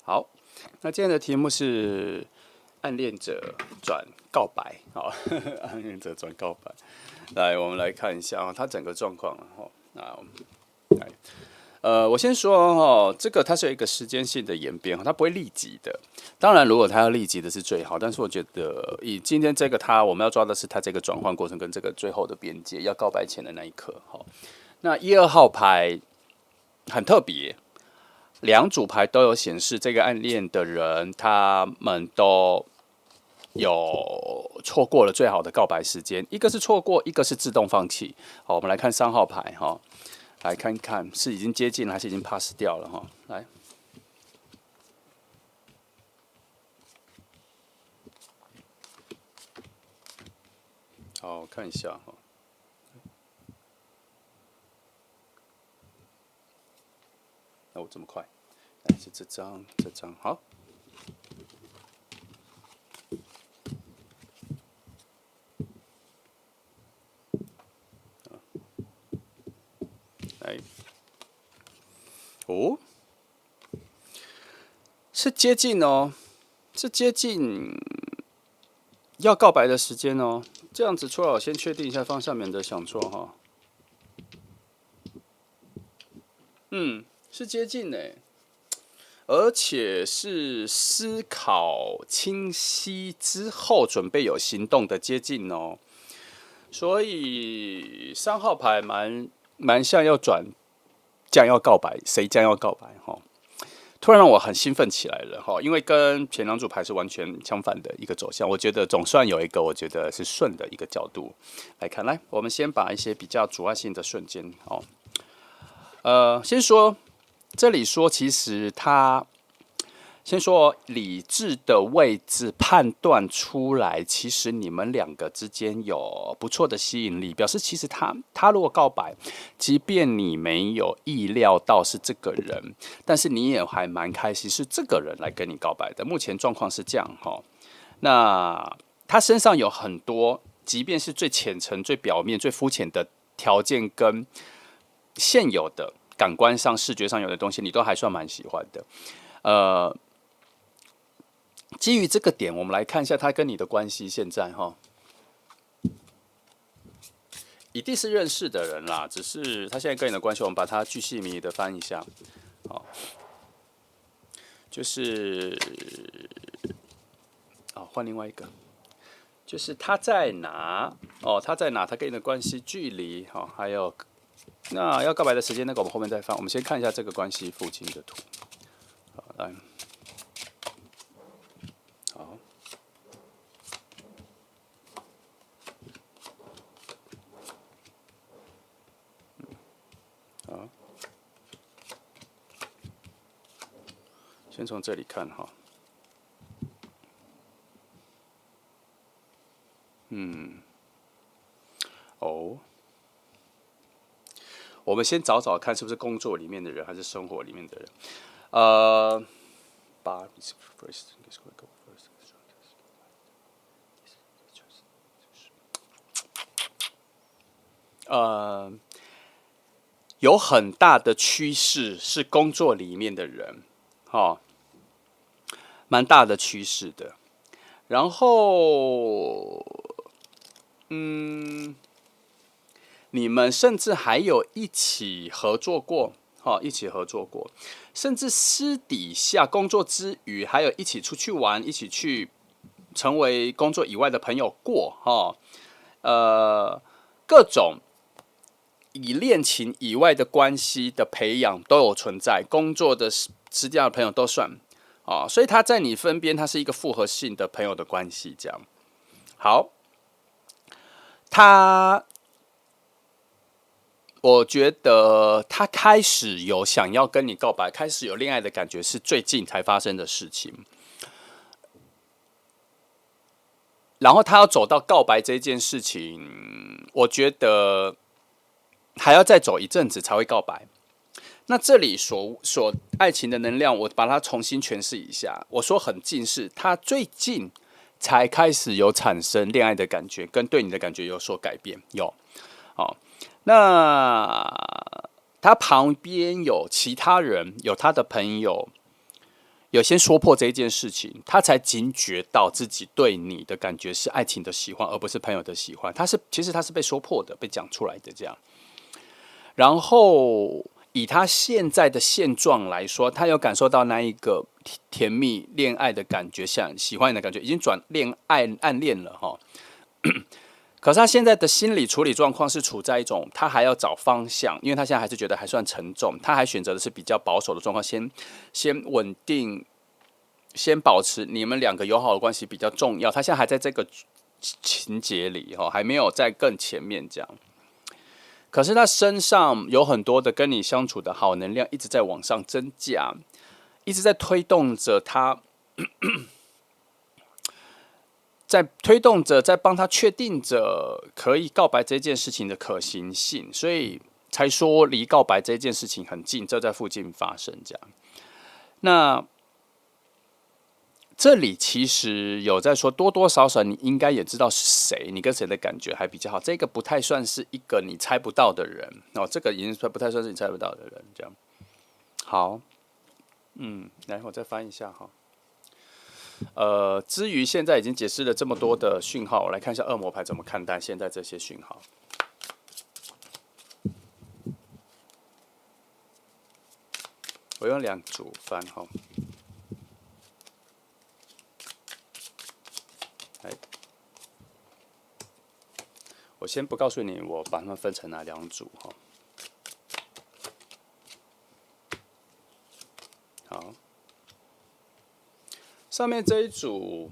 好，那今天的题目是暗恋者转告白，好，暗恋者转告白。来，我们来看一下他整个状况哈。那我们来。我先说这个它是有一个时间性的演变，它不会立即的。当然，如果它要立即的是最好，但是我觉得以今天这个我们要抓的是它这个转换过程跟这个最后的边界，要告白前的那一刻。那1、2号牌很特别，两组牌都有显示这个暗恋的人，他们都有错过了最好的告白时间，一个是错过，一个是自动放弃。好，我们来看3号牌哈。来看看是已经接近了还是已经 pass 掉了哈。来，好看一下哈。那我这么快？来是这张，好。来，哦，是接近哦，是接近要告白的时间哦。这样子出来，我先确定一下方向，免得想错哈。是接近呢，而且是思考清晰之后，准备有行动的接近哦。所以3号牌蛮像要转，将要告白，谁将要告白哈？突然让我很兴奋起来了哈，因为跟前2组牌是完全相反的一个走向。我觉得总算有一个我觉得是顺的一个角度来看。来，我们先把一些比较阻碍性的瞬间先说这里说，其实他先说理智的位置判断出来，其实你们2个之间有不错的吸引力，表示其实他如果告白，即便你没有意料到是这个人，但是你也还蛮开心是这个人来跟你告白的。目前状况是这样哈。那他身上有很多，即便是最浅层、最表面、最肤浅的条件跟现有的感官上、视觉上有的东西，你都还算蛮喜欢的。基于这个点，我们来看一下他跟你的关系。现在哈，一定是认识的人啦，只是他现在跟你的关系，我们把它巨细靡遗的翻一下。好，就是换另外一个，就是他在哪？他在哪？他跟你的关系、距离，还有那要告白的时间，那个我们后面再放。我们先看一下这个关系附近的图。好，来。好，好，先从这里看哈。我们先找找看，是不是工作里面的人，还是生活里面的人？有很大的趋势是工作里面的人，蛮大的趋势的。然后，你们甚至还有一起合作过，一起合作过，甚至私底下工作之余，还有一起出去玩，一起去成为工作以外的朋友过，各种以恋情以外的关系的培养都有存在，工作的私底下的朋友都算，所以他在你身边，他是一个复合性的朋友的关系，这样。好，我觉得他开始有想要跟你告白，开始有恋爱的感觉，是最近才发生的事情。然后他要走到告白这件事情，我觉得还要再走一阵子才会告白。那这里所爱情的能量，我把它重新诠释一下。我说很近，是他最近才开始有产生恋爱的感觉，跟对你的感觉有所改变。那他旁边有其他人，有他的朋友，有先说破这一件事情，他才惊觉到自己对你的感觉是爱情的喜欢，而不是朋友的喜欢。其实他是被说破的，被讲出来的这样。然后以他现在的现状来说，他有感受到那一个甜蜜恋爱的感觉，像喜欢你的感觉，已经转恋爱暗恋了哈。可是他现在的心理处理状况是处在一种他还要找方向，因为他现在还是觉得还算沉重，他还选择的是比较保守的状况，先稳定，先保持你们两个友好的关系比较重要。他现在还在这个情节里哈，还没有在更前面这样。可是他身上有很多的跟你相处的好能量一直在往上增加，一直在推动着他。在推动着，在帮他确定着可以告白这件事情的可行性，所以才说离告白这件事情很近，就在附近发生这样。那这里其实有在说，多多少少你应该也知道是谁，你跟谁的感觉还比较好。这个不太算是一个你猜不到的人这个已经不太算是你猜不到的人。这样好，来我再翻一下哈。至于现在已经解释了这么多的讯号，我来看一下恶魔牌怎么看待现在这些讯号。我用2组翻哈。我先不告诉你，我把它们分成哪2组哈。好。上面这一组，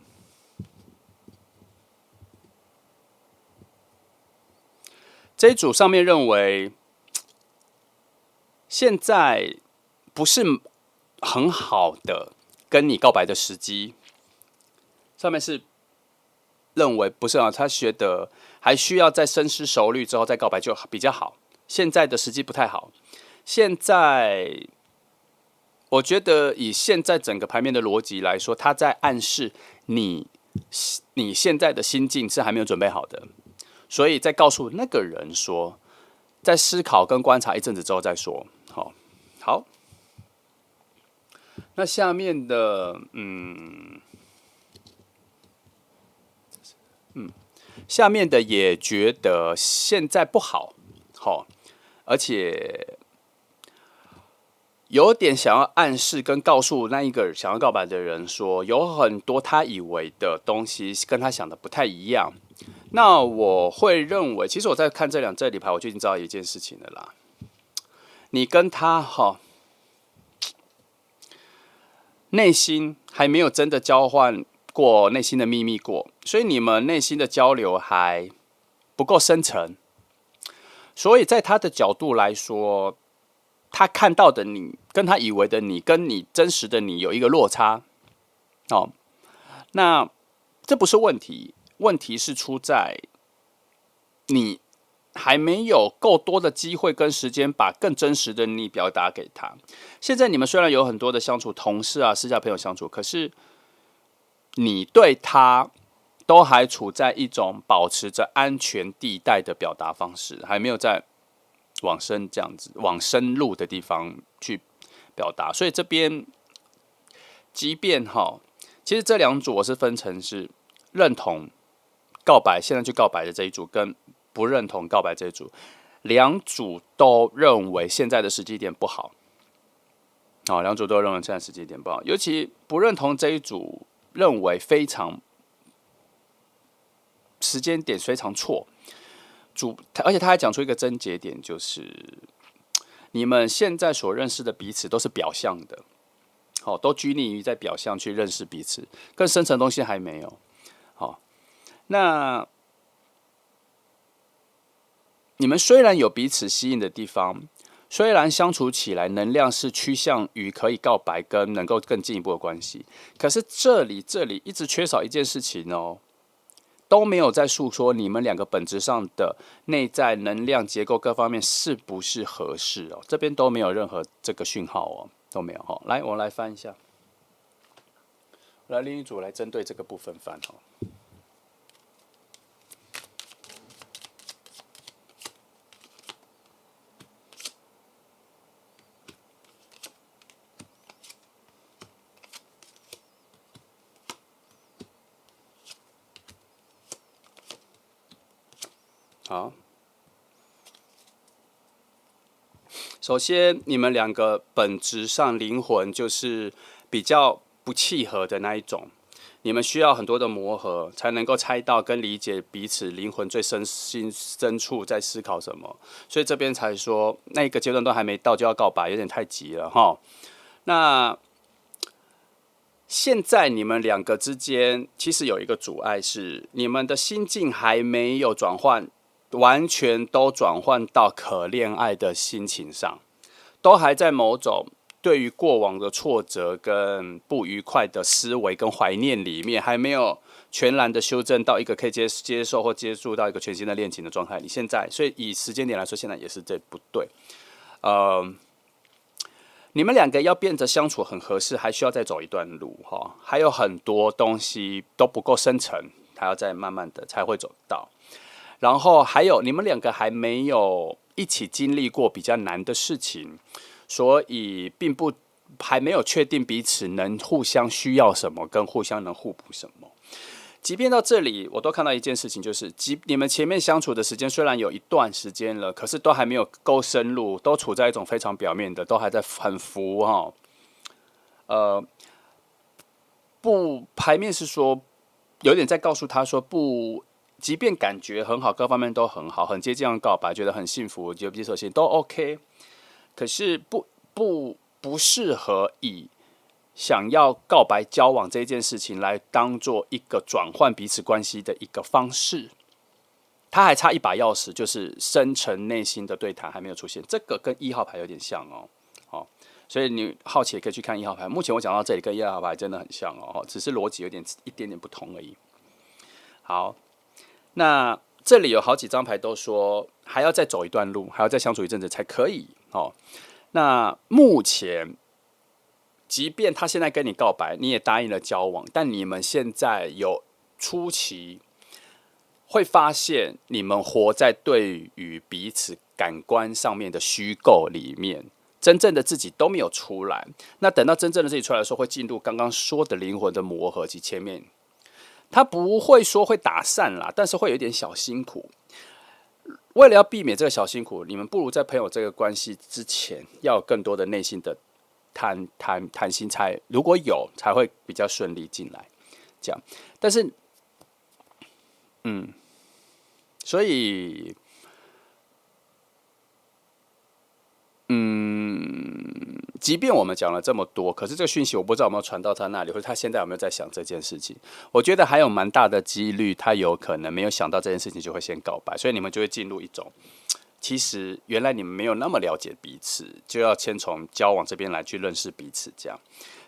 上面认为，现在不是很好的跟你告白的时机。上面是认为不是啊，他觉得还需要再深思熟虑之后再告白就比较好。现在的时机不太好。现在。我觉得以现在整个牌面的逻辑来说，他在暗示你现在的心境是还没有准备好的，所以在告诉那个人说，在思考跟观察一阵子之后再说。好，那下面的，下面的也觉得现在不好，而且有点想要暗示跟告诉那一个想要告白的人说，有很多他以为的东西跟他想的不太一样。那我会认为，其实我在看这里牌，我就已经知道一件事情了啦。你跟他内心还没有真的交换过内心的秘密过，所以你们内心的交流还不够深沉。所以在他的角度来说，他看到的你跟他以为的你跟你真实的你有一个落差。那这不是问题，问题是出在你还没有够多的机会跟时间把更真实的你表达给他。现在你们虽然有很多的相处，同事啊、私下朋友相处，可是你对他都还处在一种保持着安全地带的表达方式，还没有在往深这样子往深入的地方去表达。所以这边即便其实这两组我是分成是认同告白现在去告白的这一组跟不认同告白这一组，两组都认为现在的时机点不好。两组都认为现在时机点不好，尤其不认同这一组认为非常时间点非常错。而且他还讲出一个症结点，就是你们现在所认识的彼此都是表象的，都拘泥于在表象去认识彼此，更深层的东西还没有。那你们虽然有彼此吸引的地方，虽然相处起来能量是趋向于可以告白跟能够更进一步的关系，可是这里一直缺少一件事情都没有在诉说你们两个本质上的内在能量结构各方面是不是合适这边都没有任何这个讯号都没有来，我们来翻一下，来另一组来针对这个部分翻好，首先你们两个本质上灵魂就是比较不契合的那一种，你们需要很多的磨合，才能够猜到跟理解彼此灵魂最深处在思考什么。所以这边才说那个阶段都还没到就要告白，有点太急了那现在你们两个之间其实有一个阻碍，是你们的心境还没有转换，完全都转换到可恋爱的心情上，都还在某种对于过往的挫折跟不愉快的思维跟怀念里面，还没有全然的修正到一个可以接受或接触到一个全新的恋情的状态。你现在，所以以时间点来说，现在也是这不对。你们两个要变得相处很合适，还需要再走一段路还有很多东西都不够深层，还要再慢慢的才会走到。然后还有你们两个还没有一起经历过比较难的事情，所以还没有确定彼此能互相需要什么，跟互相能互补什么。即便到这里，我都看到一件事情，就是你们前面相处的时间虽然有一段时间了，可是都还没有够深入，都处在一种非常表面的，都还在很浮不，牌面是说有点在告诉他说不。即便感觉很好，各方面都很好，很接近要告白，觉得很幸福，觉得彼此心都 OK， 可是不适合以想要告白交往这件事情来当做一个转换彼此关系的一个方式。他还差一把钥匙，就是深层内心的对谈还没有出现，这个跟1号牌有点像所以你好奇也可以去看1号牌。目前我讲到这里跟1号牌真的很像只是逻辑有一点点不同而已。好。那这里有好几张牌都说还要再走一段路，还要再相处一阵子才可以那目前，即便他现在跟你告白，你也答应了交往，但你们现在有初期会发现，你们活在对于彼此感官上面的虚构里面，真正的自己都没有出来。那等到真正的自己出来的时候，会进入刚刚说的灵魂的磨合及前面，他不会说会打散啦，但是会有一点小辛苦。为了要避免这个小辛苦，你们不如在朋友这个关系之前，要有更多的内心的谈心才，如果有才会比较顺利进来。这样，但是，所以，即便我们讲了这么多，可是这个讯息我不知道有没有传到他那里，或者他现在有没有在想这件事情。我觉得还有蛮大的几率，他有可能没有想到这件事情就会先告白，所以你们就会进入一种，其实原来你们没有那么了解彼此，就要先从交往这边来去认识彼此。这样，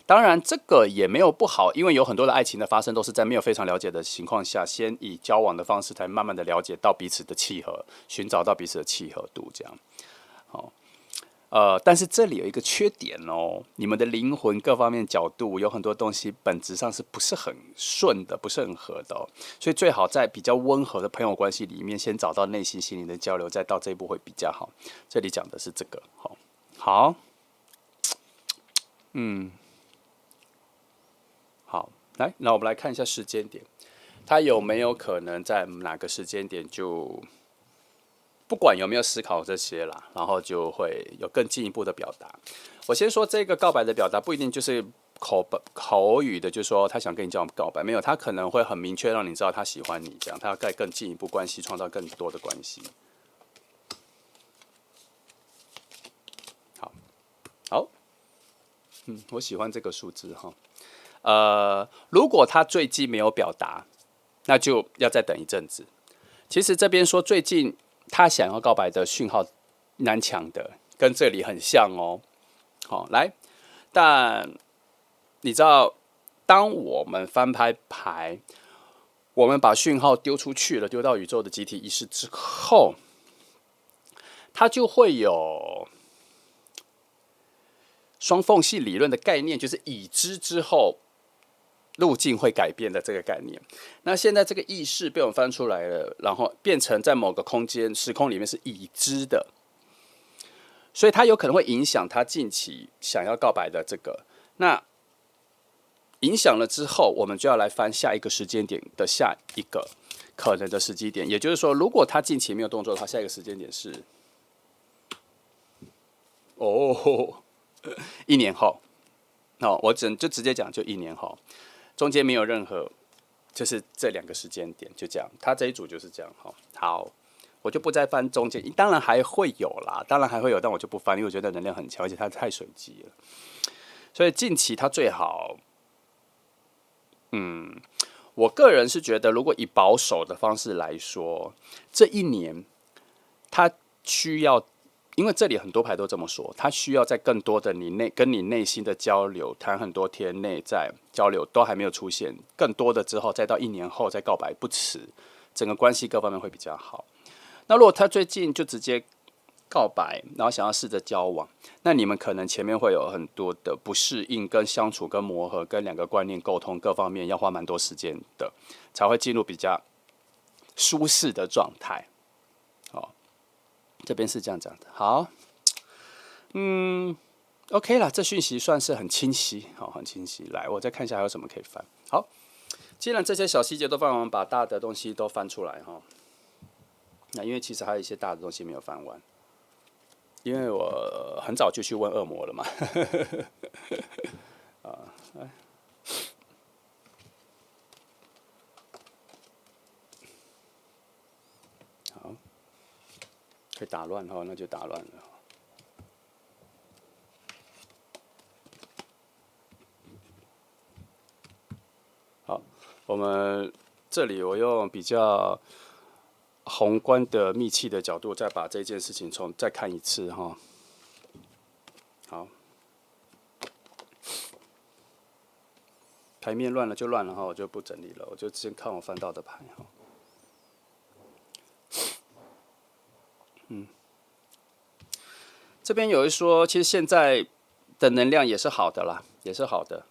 当然这个也没有不好，因为有很多的爱情的发生都是在没有非常了解的情况下，先以交往的方式，才慢慢的了解到彼此的契合，寻找到彼此的契合度。这样，好。但是这里有一个缺点哦，你们的灵魂各方面角度有很多东西本质上是不是很顺的，不是很合的哦，所以最好在比较温和的朋友关系里面，先找到内心心灵的交流，再到这一步会比较好。这里讲的是这个，好，好，来，那我们来看一下时间点，他有没有可能在哪个时间点就不管有没有思考这些啦，然后就会有更进一步的表达。我先说这个告白的表达不一定就是口语的，就是说他想跟你这样告白，没有，他可能会很明确让你知道他喜欢你，这样他要盖更进一步关系，创造更多的关系。好，好，我喜欢这个数字哈。如果他最近没有表达，那就要再等一阵子。其实这边说最近他想要告白的讯号难抢的，跟这里很像哦。好，来，但你知道，当我们翻拍牌，我们把讯号丢出去了，丢到宇宙的集体意识之后，它就会有双缝隙理论的概念，就是已知之后路径会改变的这个概念。那现在这个意识被我们翻出来了，然后变成在某个空间时空里面是已知的，所以它有可能会影响他近期想要告白的这个。那影响了之后，我们就要来翻下一个时间点的下一个可能的时机点。也就是说，如果他近期没有动作的话，下一个时间点是1年后。我就直接讲，就1年后。中间没有任何，就是这2个时间点，就这样。他这一组就是这样。好，我就不再翻中间，当然还会有啦，当然还会有，但我就不翻，因为我觉得能量很强，而且它太随机了。所以近期它最好，我个人是觉得，如果以保守的方式来说，这1年它需要。因为这里很多牌都这么说，他需要在更多的跟你内心的交流，谈很多天内在交流都还没有出现，更多的之后再到1年后再告白不迟，整个关系各方面会比较好。那如果他最近就直接告白，然后想要试着交往，那你们可能前面会有很多的不适应、跟相处、跟磨合、跟2个观念沟通各方面要花蛮多时间的，才会进入比较舒适的状态。这边是这样讲的，好，OK 啦，这讯息算是很清晰，很清晰。来，我再看一下还有什么可以翻。好，既然这些小细节都翻完，我们把大的东西都翻出来哈。那因为其实还有一些大的东西没有翻完，因为我很早就去问恶魔了嘛。好。可以打乱哈，那就打乱了。好，我们这里我用比较宏观的密契的角度，再把这件事情再看一次哈。好，牌面乱了就乱了哈，我就不整理了，我就先看我翻到的牌哈。这边有一说，其实现在的能量也是好的啦，也是好的，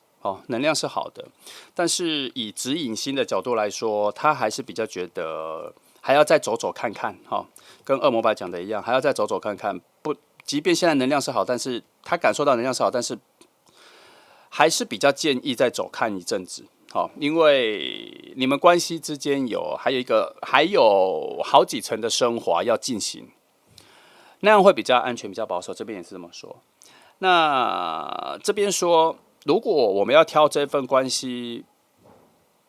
能量是好的，但是以指引心的角度来说，他还是比较觉得还要再走走看看哈，跟恶魔牌讲的一样，还要再走走看看。不，即便现在能量是好，但是他感受到能量是好，但是还是比较建议再走看一阵子。好，因为你们关系之间还有好几层的升华要进行，那样会比较安全、比较保守。这边也是这么说。那这边说，如果我们要挑这份关系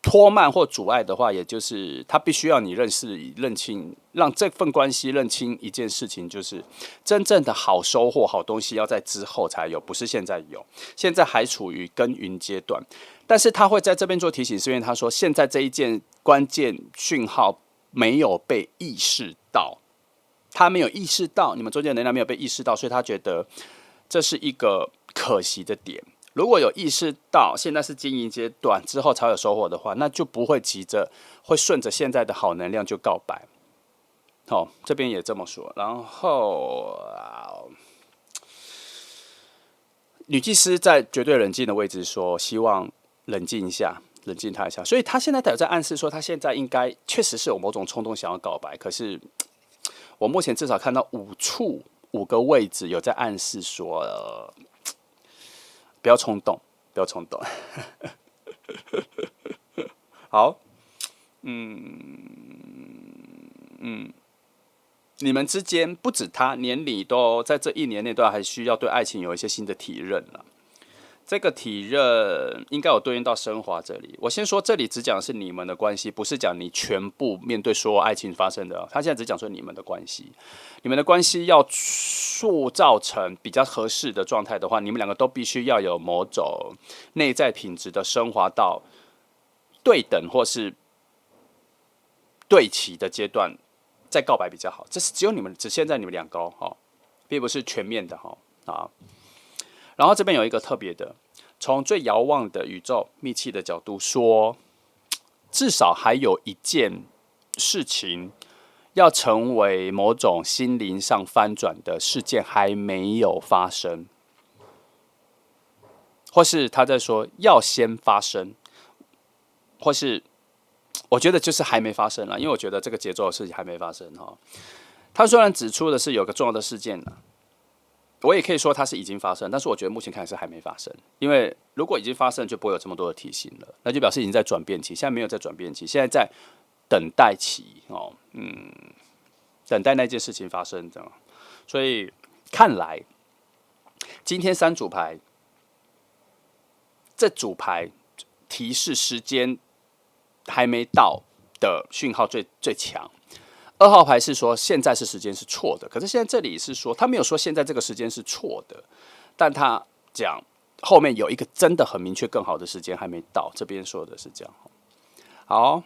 拖慢或阻碍的话，也就是他必须要你认清，让这份关系认清一件事情，就是真正的好收获、好东西要在之后才有，不是现在有。现在还处于耕耘阶段，但是他会在这边做提醒，是因为他说现在这一件关键讯号没有被意识到，他没有意识到你们中间的能量没有被意识到，所以他觉得这是一个可惜的点。如果有意识到现在是经营阶段之后才有收获的话，那就不会急着会顺着现在的好能量就告白。好，这边也这么说。然后女祭司在绝对冷静的位置说，希望冷静一下，冷静他一下。所以他现在有在暗示说，他现在应该确实是有某种冲动想要告白，可是我目前至少看到5个位置有在暗示说，不要冲动，不要冲动。好，你们之间不止他，连你都在这1年内都还需要对爱情有一些新的体认了。这个体认应该有对应到升华这里。我先说，这里只讲的是你们的关系，不是讲你全部面对所有爱情发生的。他现在只讲说你们的关系，你们的关系要塑造成比较合适的状态的话，你们两个都必须要有某种内在品质的升华到对等或是对齐的阶段，再告白比较好。这是只限在你们两个哦，并不是全面的哈啊。然后这边有一个特别的，从最遥望的宇宙密契的角度说，至少还有一件事情要成为某种心灵上翻转的事件还没有发生，或是他在说要先发生，或是我觉得就是还没发生了，因为我觉得这个节奏的事情还没发生哈。他虽然指出的是有个重要的事件呢。我也可以说它是已经发生，但是我觉得目前看来是还没发生，因为如果已经发生，就不会有这么多的提醒了，那就表示已经在转变期。现在没有在转变期，现在在等待期哦，等待那件事情发生这样。所以看来今天3组牌，这组牌提示时间还没到的讯号最强。2号牌是说现在是时间是错的，可是现在这里是说他没有说现在这个时间是错的，但他讲后面有一个真的很明确更好的时间还没到，这边说的是这样。好，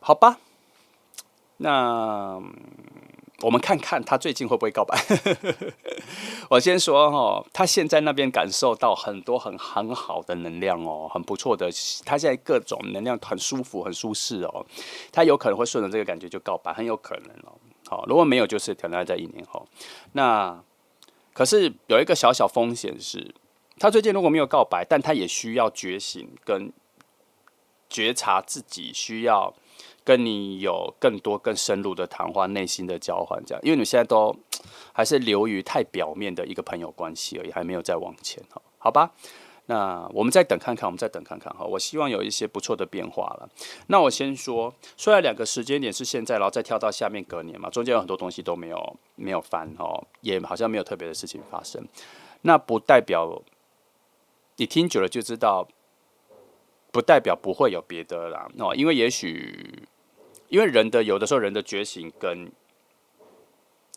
好吧，那我们看看他最近会不会告白。我先说哦，他现在那边感受到很多很好的能量哦，很不错的。他现在各种能量很舒服、很舒适哦，他有可能会顺着这个感觉就告白，很有可能哦。好，如果没有，就是可能在1年后。那可是有一个小小风险是，他最近如果没有告白，但他也需要觉醒跟觉察自己需要跟你有更多更深入的谈话、内心的交换，这样，因为你现在都还是流于太表面的一个朋友关系而已，还没有再往前，好吧？那我们再等看看，哈。我希望有一些不错的变化了。那我先说，虽然2个时间点是现在，然后再跳到下面隔年嘛，中间有很多东西都没有翻哦，也好像没有特别的事情发生。那不代表你听久了就知道，不代表不会有别的啦哦，因为有的时候人的觉醒跟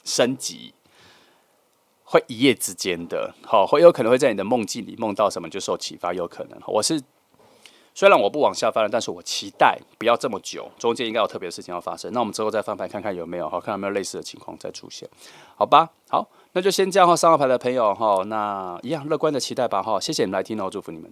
升级会一夜之间的，会有可能会在你的梦境里梦到什么就受启发，有可能。虽然我不往下翻了，但是我期待不要这么久，中间应该有特别的事情要发生。那我们之后再翻牌看看有没有，看有没有类似的情况再出现，好吧？好，那就先这样3号牌的朋友那一样乐观的期待吧谢谢你们来听祝福你们。